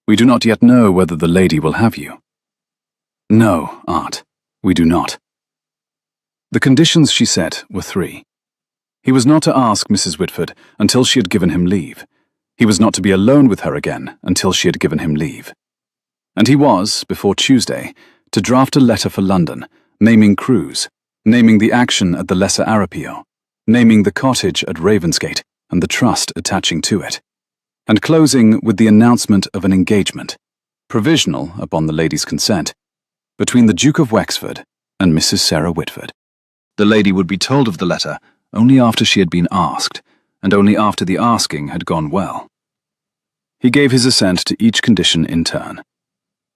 We do not yet know whether the lady will have you. No, Aunt, we do not. The conditions she set were 3. He was not to ask Mrs. Whitford until she had given him leave. He was not to be alone with her again until she had given him leave. And he was, before Tuesday, to draft a letter for London, naming Crews, naming the action at the Lesser Arapio, naming the cottage at Ravensgate and the trust attaching to it, and closing with the announcement of an engagement, provisional upon the lady's consent, between the Duke of Wexford and Mrs. Sarah Whitford. The lady would be told of the letter only after she had been asked, and only after the asking had gone well. He gave his assent to each condition in turn.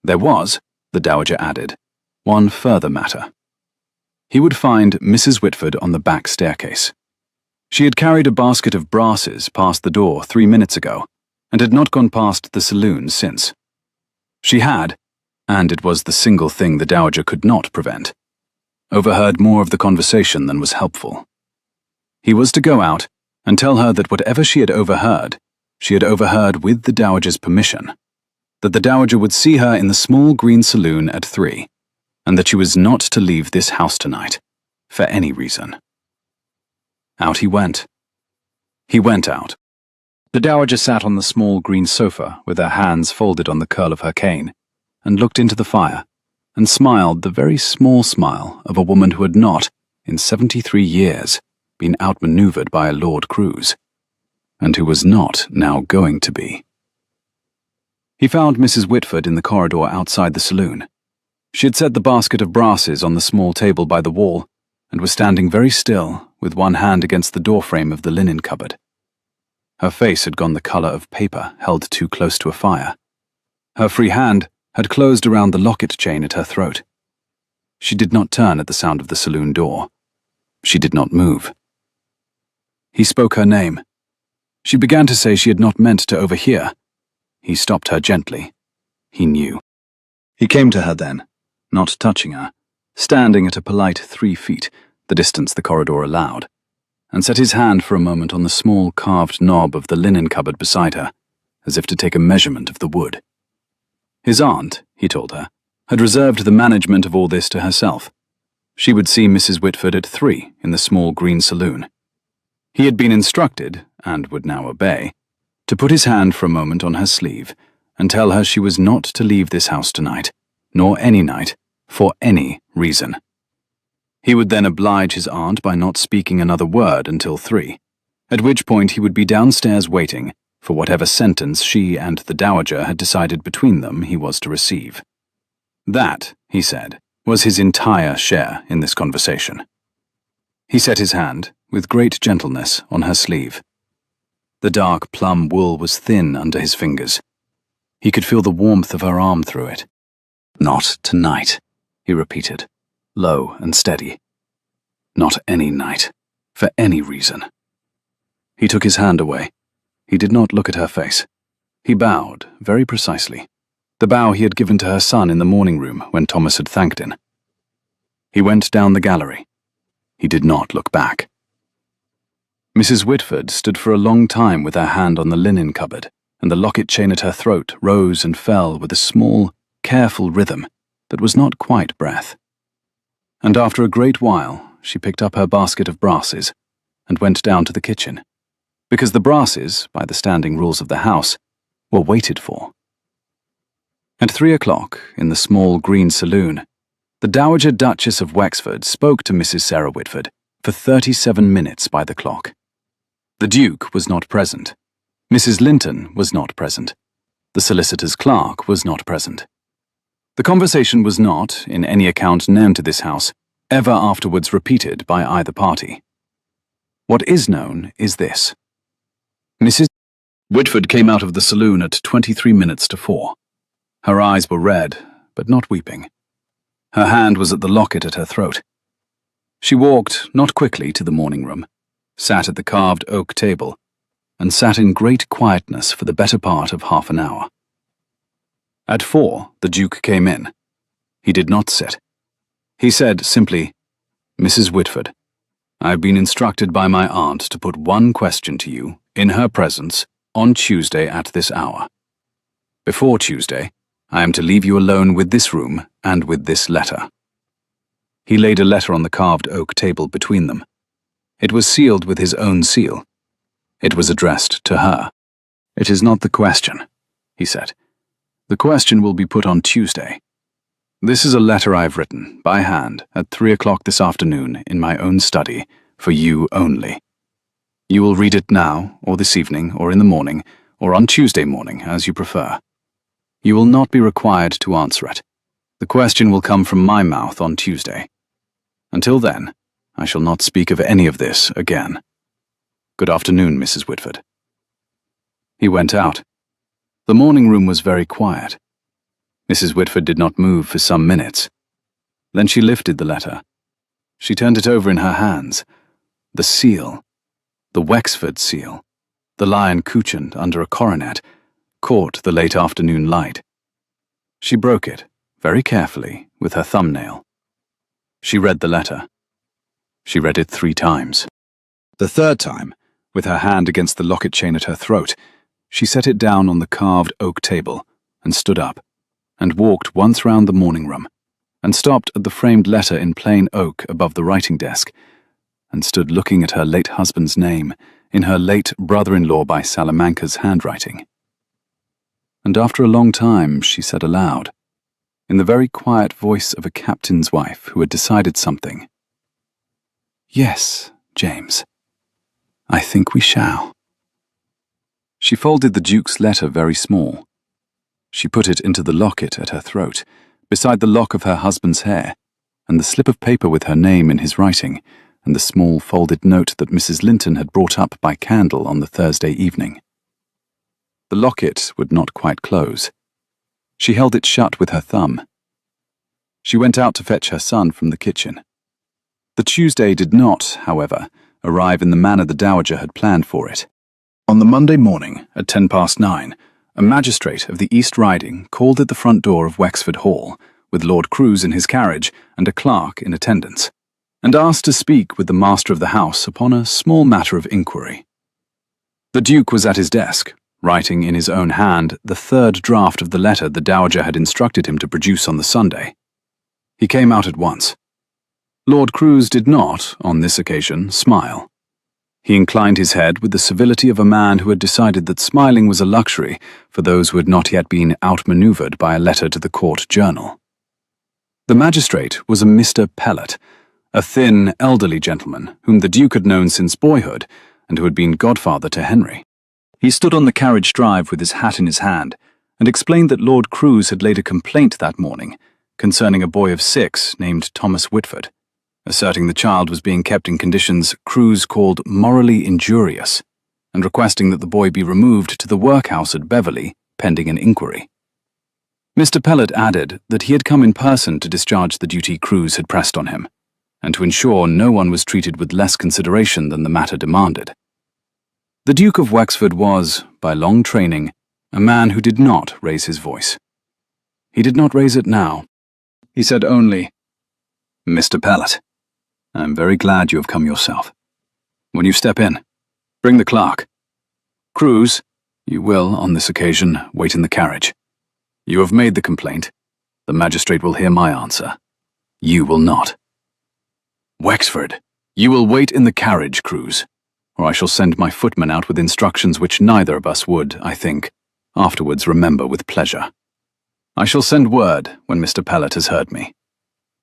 There was, the dowager added, one further matter. He would find Mrs. Whitford on the back staircase. She had carried a basket of brasses past the door 3 minutes ago, and had not gone past the saloon since. She had, and it was the single thing the dowager could not prevent, overheard more of the conversation than was helpful. He was to go out and tell her that whatever she had overheard with the dowager's permission, that the dowager would see her in the small green saloon at 3, and that she was not to leave this house tonight, for any reason. Out he went. He went out. The dowager sat on the small green sofa with her hands folded on the curl of her cane, and looked into the fire, and smiled the very small smile of a woman who had not, in 73 years, been outmaneuvered by a Lord Cruise, and who was not now going to be. He found Mrs. Whitford in the corridor outside the saloon. She had set the basket of brasses on the small table by the wall, and was standing very still, with one hand against the doorframe of the linen cupboard. Her face had gone the colour of paper held too close to a fire. Her free hand had closed around the locket chain at her throat. She did not turn at the sound of the saloon door. She did not move. He spoke her name. She began to say she had not meant to overhear. He stopped her gently. He knew. He came to her then, not touching her, standing at a polite 3 feet, the distance the corridor allowed, and set his hand for a moment on the small carved knob of the linen cupboard beside her, as if to take a measurement of the wood. His aunt, he told her, had reserved the management of all this to herself. She would see Mrs. Whitford at 3 in the small green saloon. He had been instructed, and would now obey, to put his hand for a moment on her sleeve and tell her she was not to leave this house tonight, nor any night, for any reason. He would then oblige his aunt by not speaking another word until 3, at which point he would be downstairs waiting for whatever sentence she and the dowager had decided between them he was to receive. That, he said, was his entire share in this conversation. He set his hand, with great gentleness, on her sleeve. The dark plum wool was thin under his fingers. He could feel the warmth of her arm through it. "Not tonight," he repeated, low and steady. "Not any night, for any reason." He took his hand away. He did not look at her face. He bowed, very precisely, the bow he had given to her son in the morning room when Thomas had thanked him. He went down the gallery. He did not look back. Mrs. Whitford stood for a long time with her hand on the linen cupboard, and the locket chain at her throat rose and fell with a small, careful rhythm that was not quite breath. And after a great while, she picked up her basket of brasses and went down to the kitchen, because the brasses, by the standing rules of the house, were waited for. At 3 o'clock, in the small green saloon, the Dowager Duchess of Wexford spoke to Mrs. Sarah Whitford for 37 minutes by the clock. The Duke was not present. Mrs. Linton was not present. The solicitor's clerk was not present. The conversation was not, in any account known to this house, ever afterwards repeated by either party. What is known is this. Mrs. Whitford came out of the saloon at 23 minutes to 4. Her eyes were red, but not weeping. Her hand was at the locket at her throat. She walked, not quickly, to the morning room, sat at the carved oak table, and sat in great quietness for the better part of half an hour. At 4, the Duke came in. He did not sit. He said simply, "Mrs. Whitford, I have been instructed by my aunt to put one question to you, in her presence, on Tuesday at this hour. Before Tuesday, I am to leave you alone with this room and with this letter." He laid a letter on the carved oak table between them. It was sealed with his own seal. It was addressed to her. "It is not the question," he said. "The question will be put on Tuesday. This is a letter I have written, by hand, at 3 o'clock this afternoon, in my own study, for you only. You will read it now, or this evening, or in the morning, or on Tuesday morning, as you prefer. You will not be required to answer it. The question will come from my mouth on Tuesday. Until then, I shall not speak of any of this again. Good afternoon, Mrs. Whitford." He went out. The morning room was very quiet. Mrs. Whitford did not move for some minutes. Then she lifted the letter. She turned it over in her hands. The seal, the Wexford seal, the lion couchant under a coronet, caught the late afternoon light. She broke it, very carefully, with her thumbnail. She read the letter. She read it 3 times. The third time, with her hand against the locket chain at her throat, she set it down on the carved oak table and stood up, and walked once round the morning room, and stopped at the framed letter in plain oak above the writing desk, and stood looking at her late husband's name in her late brother-in-law by Salamanca's handwriting. And after a long time she said aloud, in the very quiet voice of a captain's wife who had decided something, Yes, James. I think we shall. She folded the Duke's letter very small. She put it into the locket at her throat, beside the lock of her husband's hair, and the slip of paper with her name in his writing, and the small folded note that Mrs. Linton had brought up by candle on the Thursday evening. The locket would not quite close. She held it shut with her thumb. She went out to fetch her son from the kitchen. The Tuesday did not, however, arrive in the manner the Dowager had planned for it. On the Monday morning, at 9:10, a magistrate of the East Riding called at the front door of Wexford Hall, with Lord Crews in his carriage and a clerk in attendance, and asked to speak with the master of the house upon a small matter of inquiry. The Duke was at his desk, writing in his own hand the third draft of the letter the Dowager had instructed him to produce on the Sunday. He came out at once. Lord Crews did not, on this occasion, smile. He inclined his head with the civility of a man who had decided that smiling was a luxury for those who had not yet been outmanoeuvred by a letter to the court journal. The magistrate was a Mr. Pellet, a thin, elderly gentleman whom the Duke had known since boyhood and who had been godfather to Henry. He stood on the carriage drive with his hat in his hand and explained that Lord Crews had laid a complaint that morning concerning a boy of 6 named Thomas Whitford, asserting the child was being kept in conditions Crews called morally injurious, and requesting that the boy be removed to the workhouse at Beverley, pending an inquiry. Mr. Pellet added that he had come in person to discharge the duty Crews had pressed on him, and to ensure no one was treated with less consideration than the matter demanded. The Duke of Wexford was, by long training, a man who did not raise his voice. He did not raise it now. He said only, "Mr. Pellet, I am very glad you have come yourself. When you step in, bring the clerk. Crews, you will, on this occasion, wait in the carriage. You have made the complaint. The magistrate will hear my answer. You will not. Wexford, you will wait in the carriage, Crews, or I shall send my footman out with instructions which neither of us would, I think, afterwards remember with pleasure. I shall send word when Mr. Pellet has heard me.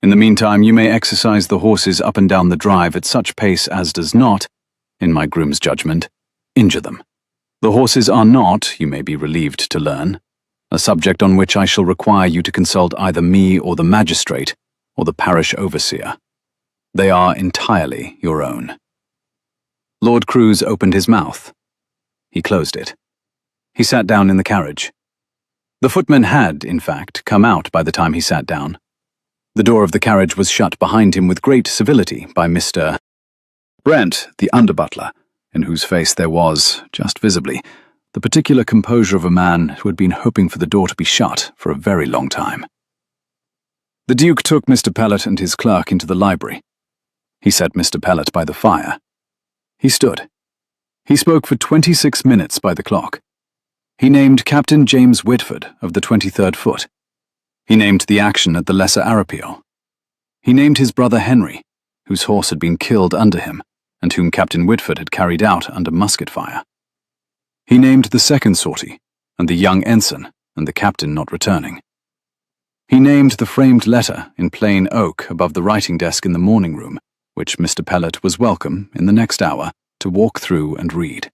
In the meantime, you may exercise the horses up and down the drive at such pace as does not, in my groom's judgment, injure them. The horses are not, you may be relieved to learn, a subject on which I shall require you to consult either me or the magistrate or the parish overseer. They are entirely your own." Lord Crews opened his mouth. He closed it. He sat down in the carriage. The footman had, in fact, come out by the time he sat down. The door of the carriage was shut behind him with great civility by Mr. Brent, the under-butler, in whose face there was, just visibly, the particular composure of a man who had been hoping for the door to be shut for a very long time. The Duke took Mr. Pellet and his clerk into the library. He set Mr. Pellet by the fire. He stood. He spoke for 26 minutes by the clock. He named Captain James Whitford of the 23rd Foot. He named the action at the Lesser Arapiel. He named his brother Henry, whose horse had been killed under him, and whom Captain Whitford had carried out under musket fire. He named the second sortie, and the young ensign, and the captain not returning. He named the framed letter in plain oak above the writing desk in the morning room, which Mr. Pellet was welcome, in the next hour, to walk through and read.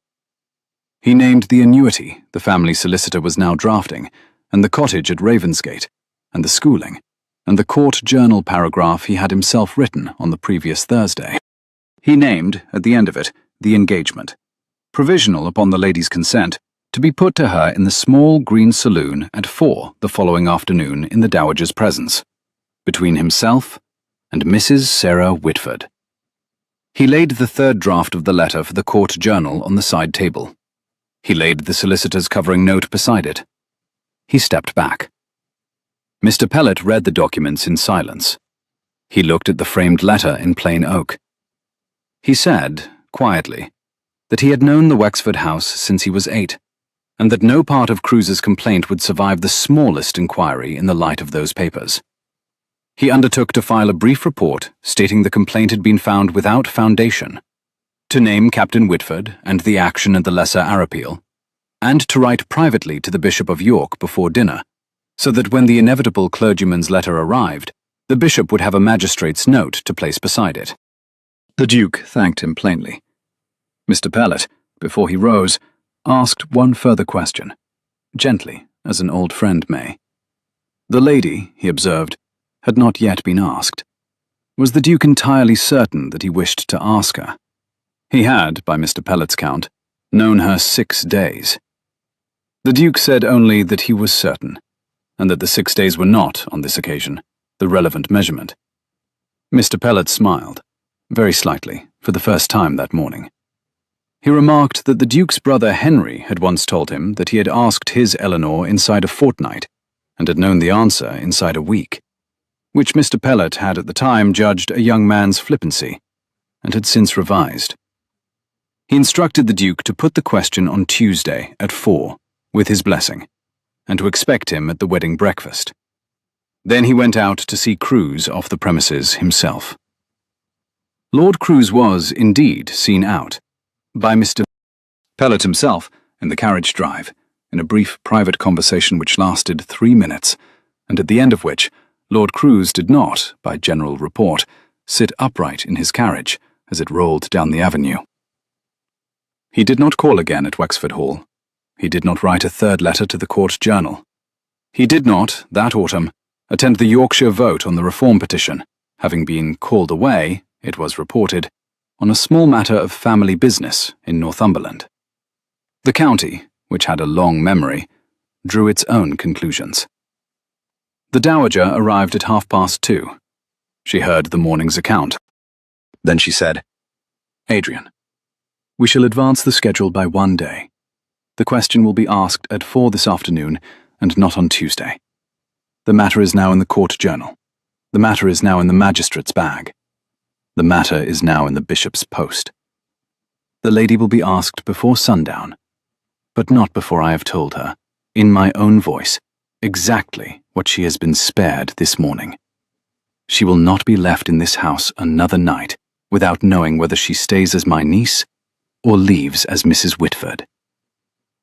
He named the annuity the family solicitor was now drafting, and the cottage at Ravensgate, and the schooling, and the court journal paragraph he had himself written on the previous Thursday. He named, at the end of it, the engagement, provisional upon the lady's consent, to be put to her in the small green saloon at 4 the following afternoon in the Dowager's presence, between himself and Mrs. Sarah Whitford. He laid the third draft of the letter for the court journal on the side table. He laid the solicitor's covering note beside it. He stepped back. Mr. Pellet read the documents in silence. He looked at the framed letter in plain oak. He said, quietly, that he had known the Wexford house since he was 8, and that no part of Crews's complaint would survive the smallest inquiry in the light of those papers. He undertook to file a brief report stating the complaint had been found without foundation, to name Captain Whitford and the action at the Lesser Arapiel, and to write privately to the Bishop of York before dinner, so that when the inevitable clergyman's letter arrived, the bishop would have a magistrate's note to place beside it. The Duke thanked him plainly. Mr. Pellet, before he rose, asked one further question, gently, as an old friend may. The lady, he observed, had not yet been asked. Was the Duke entirely certain that he wished to ask her? He had, by Mr. Pellet's count, known her 6 days. The Duke said only that he was certain, and that the 6 days were not, on this occasion, the relevant measurement. Mr. Pellet smiled, very slightly, for the first time that morning. He remarked that the Duke's brother Henry had once told him that he had asked his Eleanor inside a fortnight, and had known the answer inside a week, which Mr. Pellet had at the time judged a young man's flippancy, and had since revised. He instructed the Duke to put the question on Tuesday at 4, with his blessing, and to expect him at the wedding breakfast. Then he went out to see Cruse off the premises himself. Lord Cruse was, indeed, seen out, by Mr. Pellet himself, in the carriage drive, in a brief private conversation which lasted 3 minutes, and at the end of which Lord Cruse did not, by general report, sit upright in his carriage as it rolled down the avenue. He did not call again at Wexford Hall. He did not write a third letter to the Court Journal. He did not, that autumn, attend the Yorkshire vote on the Reform petition, having been called away, it was reported, on a small matter of family business in Northumberland. The county, which had a long memory, drew its own conclusions. The Dowager arrived at 2:30. She heard the morning's account. Then she said, "Adrian, we shall advance the schedule by 1 day. The question will be asked at 4 this afternoon, and not on Tuesday. The matter is now in the Court Journal. The matter is now in the magistrate's bag. The matter is now in the bishop's post. The lady will be asked before sundown, but not before I have told her, in my own voice, exactly what she has been spared this morning. She will not be left in this house another night without knowing whether she stays as my niece or leaves as Mrs. Whitford.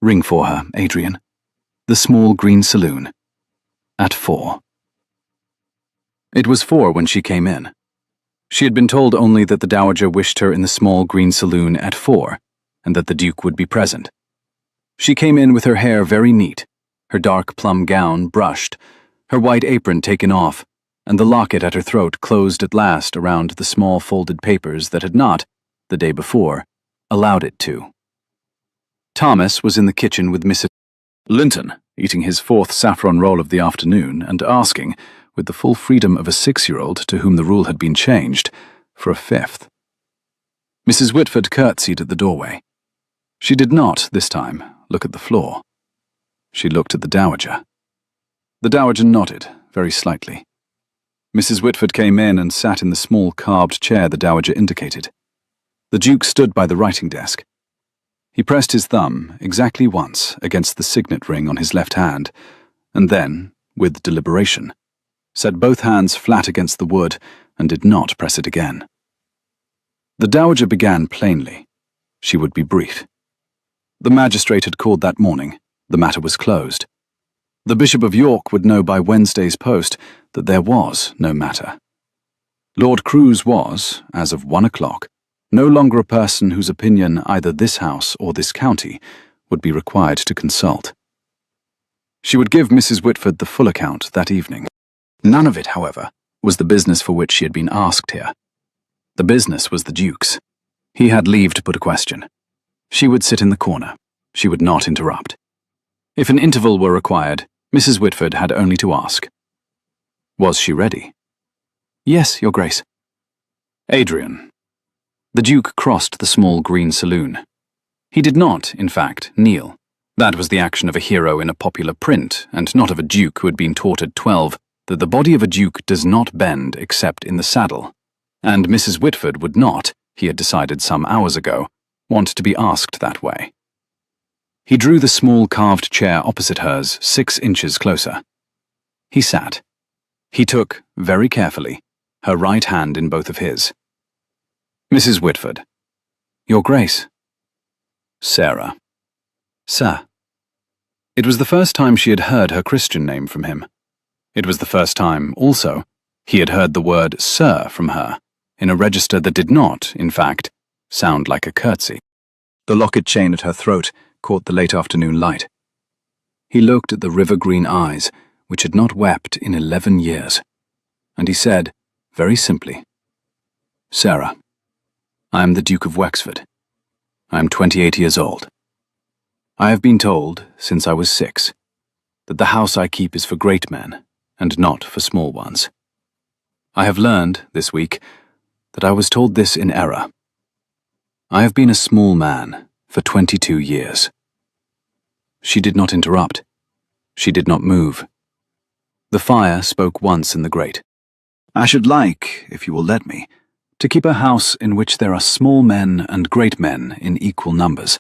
Ring for her, Adrian. The small green saloon. At 4. It was 4 when she came in. She had been told only that the Dowager wished her in the small green saloon at 4, and that the Duke would be present. She came in with her hair very neat, her dark plum gown brushed, her white apron taken off, and the locket at her throat closed at last around the small folded papers that had not, the day before, allowed it to. Thomas was in the kitchen with Mrs. Linton, eating his 4th saffron roll of the afternoon and asking, with the full freedom of a 6-year-old to whom the rule had been changed, for a 5th. Mrs. Whitford curtsied at the doorway. She did not, this time, look at the floor. She looked at the Dowager. The Dowager nodded, very slightly. Mrs. Whitford came in and sat in the small carved chair the Dowager indicated. The Duke stood by the writing desk. He pressed his thumb, exactly once, against the signet ring on his left hand, and then, with deliberation, set both hands flat against the wood and did not press it again. The Dowager began plainly. She would be brief. The magistrate had called that morning. The matter was closed. The Bishop of York would know by Wednesday's post that there was no matter. Lord Cruse was, as of 1 o'clock, no longer a person whose opinion either this house or this county would be required to consult. She would give Mrs. Whitford the full account that evening. None of it, however, was the business for which she had been asked here. The business was the Duke's. He had leave to put a question. She would sit in the corner. She would not interrupt. If an interval were required, Mrs. Whitford had only to ask. Was she ready? Yes, Your Grace. Adrian. The Duke crossed the small green saloon. He did not, in fact, kneel. That was the action of a hero in a popular print, and not of a duke who had been taught at 12 that the body of a duke does not bend except in the saddle, and Mrs. Whitford would not, he had decided some hours ago, want to be asked that way. He drew the small carved chair opposite hers 6 inches closer. He sat. He took, very carefully, her right hand in both of his. Mrs. Whitford. Your Grace. Sarah. Sir. It was the first time she had heard her Christian name from him. It was the first time, also, he had heard the word sir from her, in a register that did not, in fact, sound like a curtsy. The locket chain at her throat caught the late afternoon light. He looked at the river-green eyes, which had not wept in 11 years, and he said, very simply, "Sarah, I am the Duke of Wexford. I am 28 years old. I have been told, since I was 6, that the house I keep is for great men, and not for small ones. I have learned, this week, that I was told this in error. I have been a small man for 22 years. She did not interrupt. She did not move. The fire spoke once in the grate. "I should like, if you will let me, to keep a house in which there are small men and great men in equal numbers,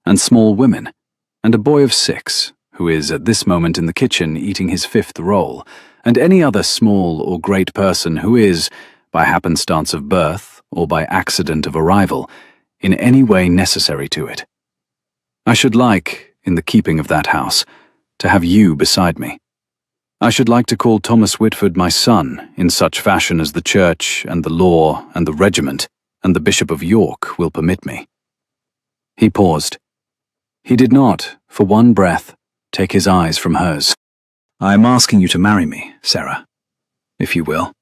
and small women, and a boy of 6, who is at this moment in the kitchen eating his 5th roll, and any other small or great person who is, by happenstance of birth or by accident of arrival, in any way necessary to it. I should like, in the keeping of that house, to have you beside me. I should like to call Thomas Whitford my son in such fashion as the church and the law and the regiment and the Bishop of York will permit me." He paused. He did not, for one breath, take his eyes from hers. "I am asking you to marry me, Sarah, if you will.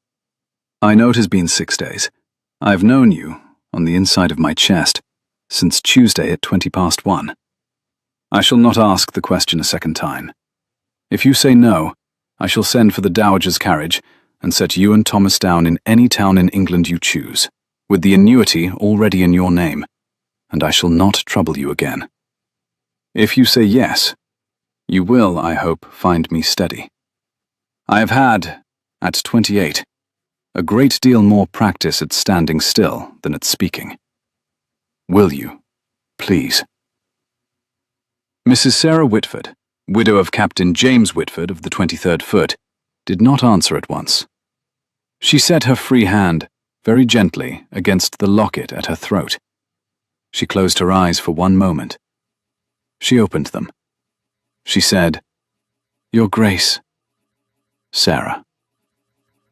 I know it has been 6 days. I have known you, on the inside of my chest, since Tuesday at 1:20. I shall not ask the question a second time. If you say no, I shall send for the Dowager's carriage and set you and Thomas down in any town in England you choose, with the annuity already in your name, and I shall not trouble you again. If you say yes, you will, I hope, find me steady. I have had, at 28, a great deal more practice at standing still than at speaking. Will you, please?" Mrs. Sarah Whitford, widow of Captain James Whitford of the 23rd Foot, did not answer at once. She set her free hand, very gently, against the locket at her throat. She closed her eyes for one moment. She opened them. She said, "Your Grace, Sarah,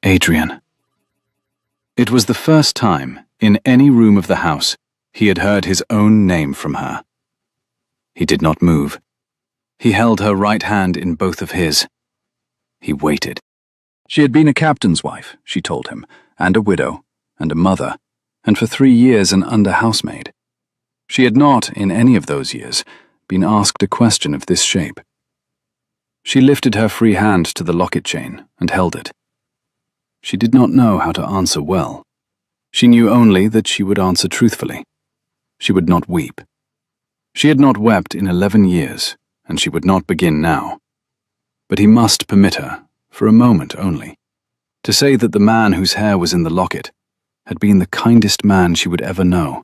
Adrian." It was the first time, in any room of the house, he had heard his own name from her. He did not move. He held her right hand in both of his. He waited. She had been a captain's wife, she told him, and a widow, and a mother, and for 3 years an under-housemaid. She had not, in any of those years, been asked a question of this shape. She lifted her free hand to the locket chain and held it. She did not know how to answer well. She knew only that she would answer truthfully. She would not weep. She had not wept in 11 years, and she would not begin now. But he must permit her, for a moment only, to say that the man whose hair was in the locket had been the kindest man she would ever know,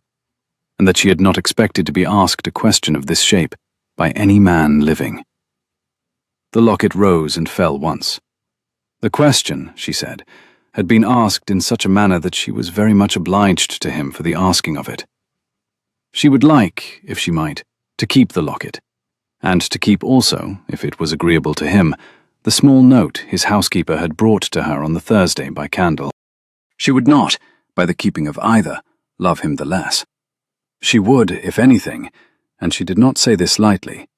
and that she had not expected to be asked a question of this shape by any man living. The locket rose and fell once. The question, she said, had been asked in such a manner that she was very much obliged to him for the asking of it. She would like, if she might, to keep the locket, and to keep also, if it was agreeable to him, the small note his housekeeper had brought to her on the Thursday by candle. She would not, by the keeping of either, love him the less. She would, if anything, and she did not say this lightly,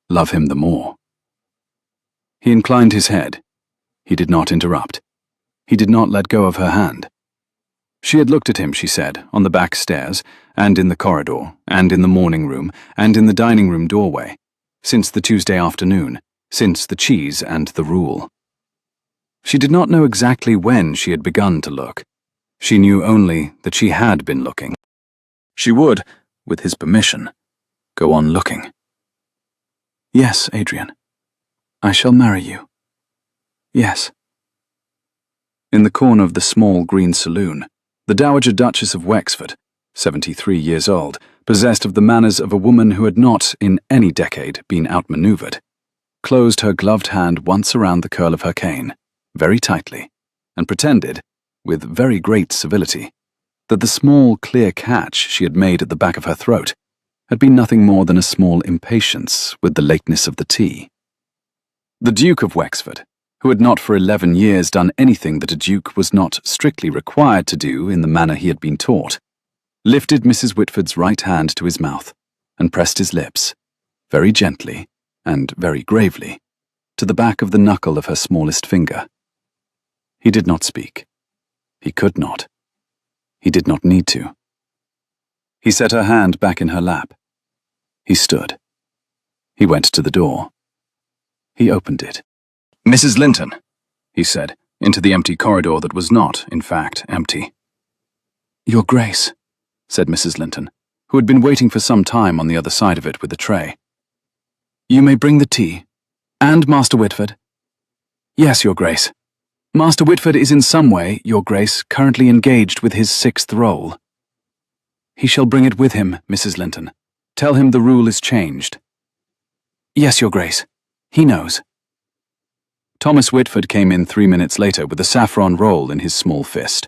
love him the more. He inclined his head. He did not interrupt. He did not let go of her hand. She had looked at him, she said, on the back stairs, and in the corridor, and in the morning room, and in the dining room doorway, since the Tuesday afternoon, since the cheese and the rule. She did not know exactly when she had begun to look. She knew only that she had been looking. She would, with his permission, go on looking. "Yes, Adrian. I shall marry you. Yes." In the corner of the small green saloon, the Dowager Duchess of Wexford, 73 years old, possessed of the manners of a woman who had not, in any decade, been outmaneuvered, closed her gloved hand once around the curl of her cane, very tightly, and pretended, with very great civility, that the small clear catch she had made at the back of her throat had been nothing more than a small impatience with the lateness of the tea. The Duke of Wexford, who had not for 11 years done anything that a duke was not strictly required to do in the manner he had been taught, lifted Mrs. Whitford's right hand to his mouth and pressed his lips, very gently and very gravely, to the back of the knuckle of her smallest finger. He did not speak. He could not. He did not need to. He set her hand back in her lap. He stood. He went to the door. He opened it. "Mrs. Linton," he said, into the empty corridor that was not, in fact, empty. "Your Grace," said Mrs. Linton, who had been waiting for some time on the other side of it with a tray. "You may bring the tea. And Master Whitford." "Yes, Your Grace. Master Whitford is in some way, Your Grace, currently engaged with his 6th role." "He shall bring it with him, Mrs. Linton. Tell him the rule is changed." "Yes, Your Grace. He knows." Thomas Whitford came in 3 minutes later with a saffron roll in his small fist.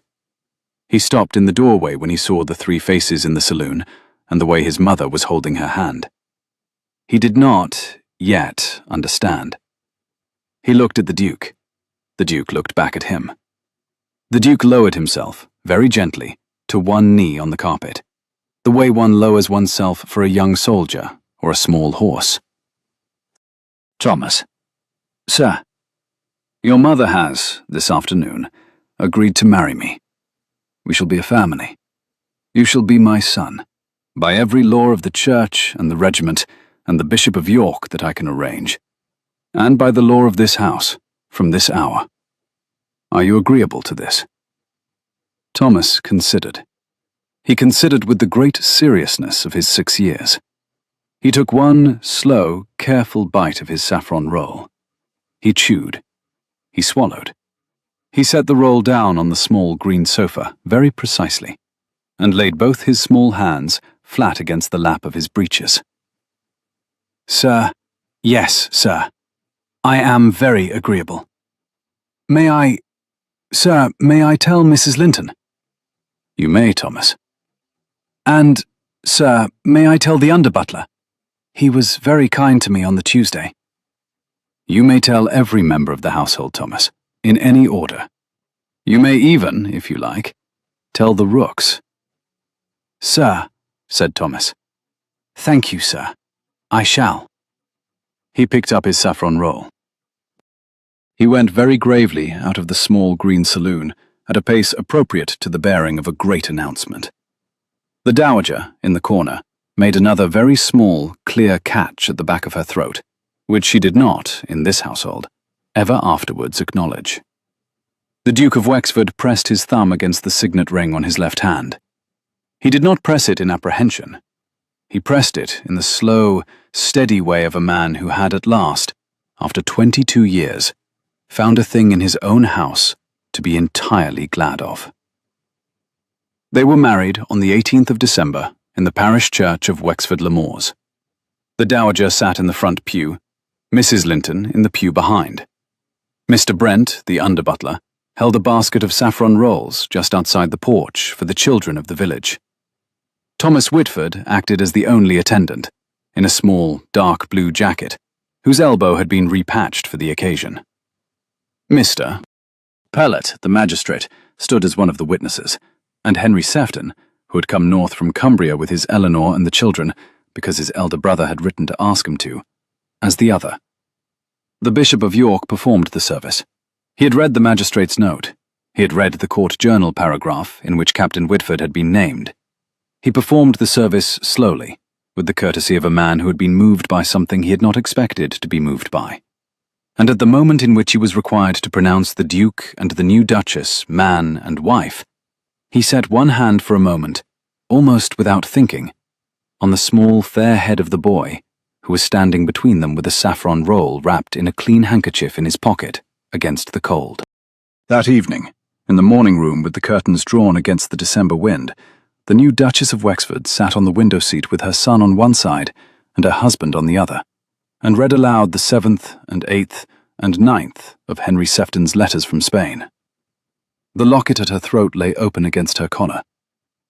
He stopped in the doorway when he saw the 3 faces in the saloon and the way his mother was holding her hand. He did not, yet, understand. He looked at the Duke. The Duke looked back at him. The Duke lowered himself, very gently, to one knee on the carpet, the way one lowers oneself for a young soldier or a small horse. "Thomas." "Sir." "Your mother has, this afternoon, agreed to marry me. We shall be a family. You shall be my son, by every law of the church and the regiment and the Bishop of York that I can arrange, and by the law of this house, from this hour. Are you agreeable to this?" Thomas considered. He considered with the great seriousness of his 6 years. He took one slow, careful bite of his saffron roll. He chewed. He swallowed. He set the roll down on the small green sofa very precisely, and laid both his small hands flat against the lap of his breeches. "Sir, yes, sir. I am very agreeable. May I tell Mrs. Linton?" "You may, Thomas." "And, sir, may I tell the under-butler? He was very kind to me on the Tuesday." "You may tell every member of the household, Thomas, in any order. You may even, if you like, tell the rooks." "Sir," said Thomas. "Thank you, sir. I shall." He picked up his saffron roll. He went very gravely out of the small green saloon at a pace appropriate to the bearing of a great announcement. The dowager, in the corner, made another very small, clear catch at the back of her throat, which she did not, in this household, ever afterwards acknowledge. The Duke of Wexford pressed his thumb against the signet ring on his left hand. He did not press it in apprehension. He pressed it in the slow, steady way of a man who had at last, after 22 years, found a thing in his own house to be entirely glad of. They were married on the 18th of December in the parish church of Wexford-le-Moors. The dowager sat in the front pew, Mrs. Linton in the pew behind. Mr. Brent, the under-butler, held a basket of saffron rolls just outside the porch for the children of the village. Thomas Whitford acted as the only attendant, in a small, dark blue jacket, whose elbow had been repatched for the occasion. Mr. Pellet, the magistrate, stood as one of the witnesses, and Henry Sefton, who had come north from Cumbria with his Eleanor and the children, because his elder brother had written to ask him to, as the other. The Bishop of York performed the service. He had read the magistrate's note. He had read the court journal paragraph in which Captain Whitford had been named. He performed the service slowly, with the courtesy of a man who had been moved by something he had not expected to be moved by. And at the moment in which he was required to pronounce the Duke and the new Duchess man and wife, he set one hand for a moment, almost without thinking, on the small, fair head of the boy, who was standing between them with a saffron roll wrapped in a clean handkerchief in his pocket, against the cold. That evening, in the morning room with the curtains drawn against the December wind, the new Duchess of Wexford sat on the window seat with her son on one side and her husband on the other, and read aloud the 7th and 8th and 9th of Henry Sefton's letters from Spain. The locket at her throat lay open against her collar.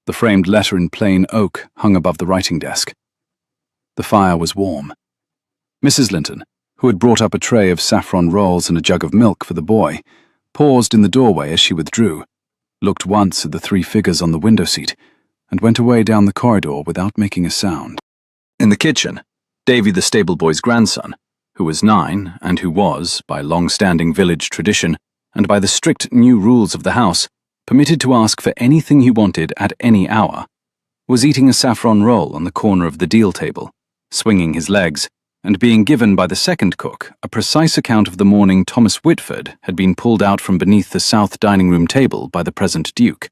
The framed letter in plain oak hung above the writing desk. The fire was warm. Mrs. Linton, who had brought up a tray of saffron rolls and a jug of milk for the boy, paused in the doorway as she withdrew, looked once at the 3 figures on the window seat, and went away down the corridor without making a sound. In the kitchen, Davy the stable boy's grandson, who was 9 and who was, by long-standing village tradition and by the strict new rules of the house, permitted to ask for anything he wanted at any hour, was eating a saffron roll on the corner of the deal table, swinging his legs, and being given by the second cook a precise account of the morning Thomas Whitford had been pulled out from beneath the south dining room table by the present Duke,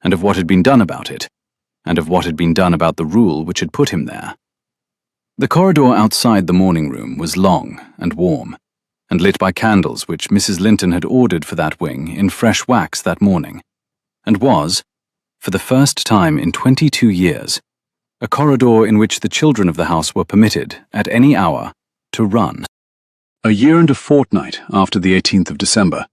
and of what had been done about it, and of what had been done about the rule which had put him there. The corridor outside the morning room was long and warm, and lit by candles which Mrs. Linton had ordered for that wing in fresh wax that morning, and was, for the first time in 22 years, a corridor in which the children of the house were permitted, at any hour, to run. A year and a fortnight after the 18th of December,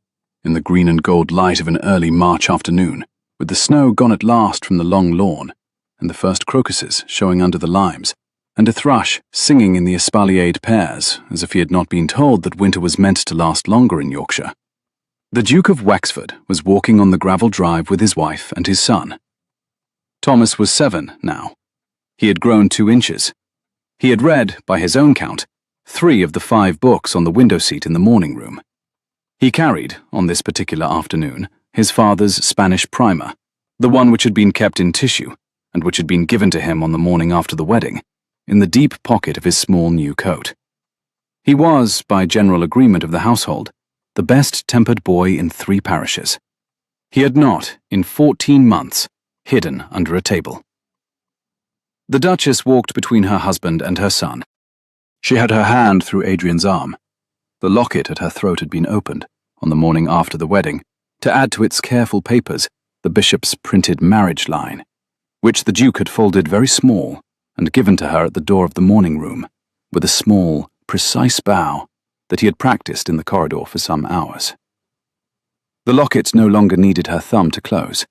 in the green and gold light of an early March afternoon, with the snow gone at last from the long lawn, and the first crocuses showing under the limes, and a thrush singing in the espaliered pairs, as if he had not been told that winter was meant to last longer in Yorkshire. The Duke of Wexford was walking on the gravel drive with his wife and his son. Thomas was 7 now. He had grown 2 inches. He had read, by his own count, 3 of the 5 books on the window seat in the morning room. He carried, on this particular afternoon, his father's Spanish primer, the one which had been kept in tissue, and which had been given to him on the morning after the wedding, in the deep pocket of his small new coat. He was, by general agreement of the household, the best-tempered boy in 3 parishes. He had not, in 14 months, hidden under a table. The Duchess walked between her husband and her son. She had her hand through Adrian's arm. The locket at her throat had been opened, on the morning after the wedding, to add to its careful papers the bishop's printed marriage line, which the Duke had folded very small and given to her at the door of the morning room, with a small, precise bow that he had practiced in the corridor for some hours. The locket no longer needed her thumb to close.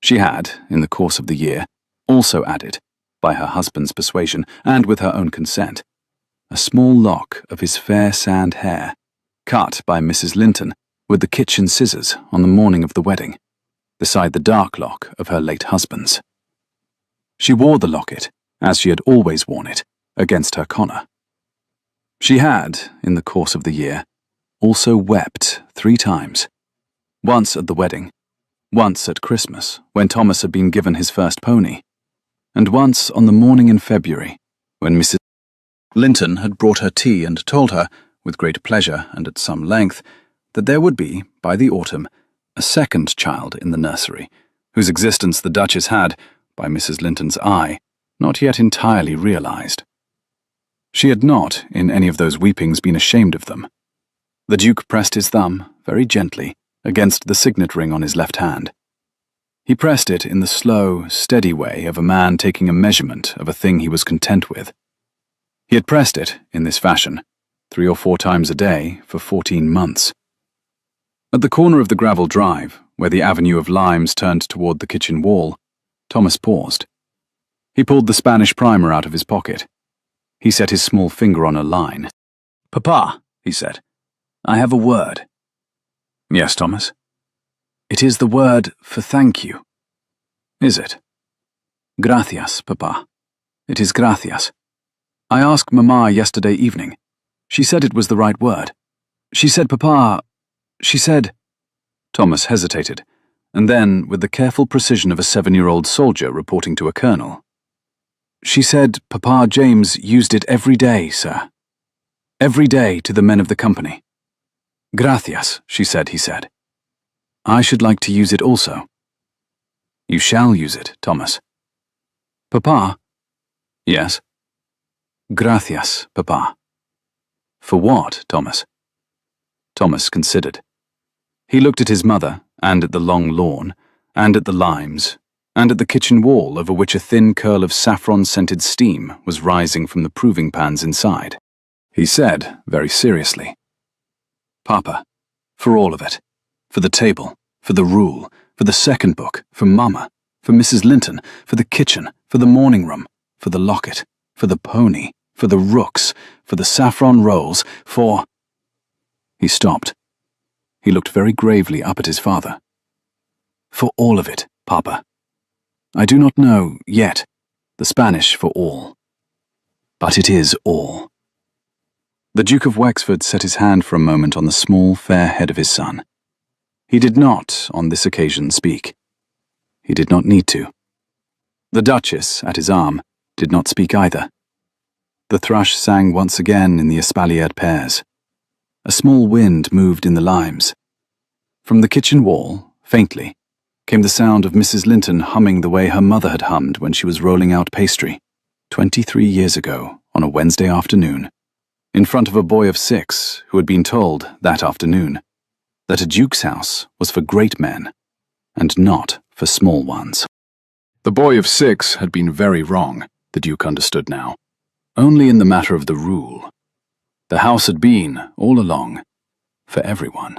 She had, in the course of the year, also added, by her husband's persuasion and with her own consent, a small lock of his fair sand hair, cut by Mrs. Linton with the kitchen scissors on the morning of the wedding, beside the dark lock of her late husband's. She wore the locket, as she had always worn it, against her collar. She had, in the course of the year, also wept 3 times, once at the wedding, once at Christmas, when Thomas had been given his first pony, and once on the morning in February, when Mrs. Linton had brought her tea and told her, with great pleasure and at some length, that there would be, by the autumn, a second child in the nursery, whose existence the Duchess had, by Mrs. Linton's eye, not yet entirely realized. She had not, in any of those weepings, been ashamed of them. The Duke pressed his thumb, very gently, against the signet ring on his left hand. He pressed it in the slow, steady way of a man taking a measurement of a thing he was content with. He had pressed it, in this fashion, 3 or 4 times a day for 14 months. At the corner of the gravel drive, where the avenue of limes turned toward the kitchen wall, Thomas paused. He pulled the Spanish primer out of his pocket. He set his small finger on a line. "Papa," he said, "I have a word." "Yes, Thomas?" "It is the word for thank you." "Is it?" "Gracias, Papa. It is gracias. I asked Mamma yesterday evening. She said it was the right word. She said, Papa, she said—" Thomas hesitated, and then, with the careful precision of a 7-year-old soldier reporting to a colonel, "She said Papa James used it every day, sir. Every day to the men of the company. Gracias, she said, he said. I should like to use it also." "You shall use it, Thomas." "Papa." "Yes." "Gracias, Papa." "For what, Thomas?" Thomas considered. He looked at his mother, and at the long lawn, and at the limes, and at the kitchen wall over which a thin curl of saffron-scented steam was rising from the proving pans inside. He said, very seriously, "Papa, for all of it, for the table, for the rule, for the second book, for Mamma, for Mrs. Linton, for the kitchen, for the morning room, for the locket, for the pony, for the rooks, for the saffron rolls, for— He stopped. He looked very gravely up at his father. For all of it, Papa. I do not know, yet, the Spanish for all. But it is all. The Duke of Wexford set his hand for a moment on the small, fair head of his son. He did not, on this occasion, speak. He did not need to. The Duchess, at his arm, did not speak either. The thrush sang once again in the espaliered pears. A small wind moved in the limes. From the kitchen wall, faintly, came the sound of Mrs. Linton humming the way her mother had hummed when she was rolling out pastry, 23 years ago, on a Wednesday afternoon, in front of a boy of 6 who had been told, that afternoon, that a duke's house was for great men, and not for small ones. The boy of 6 had been very wrong, the Duke understood now. Only in the matter of the rule. The house had been, all along, for everyone.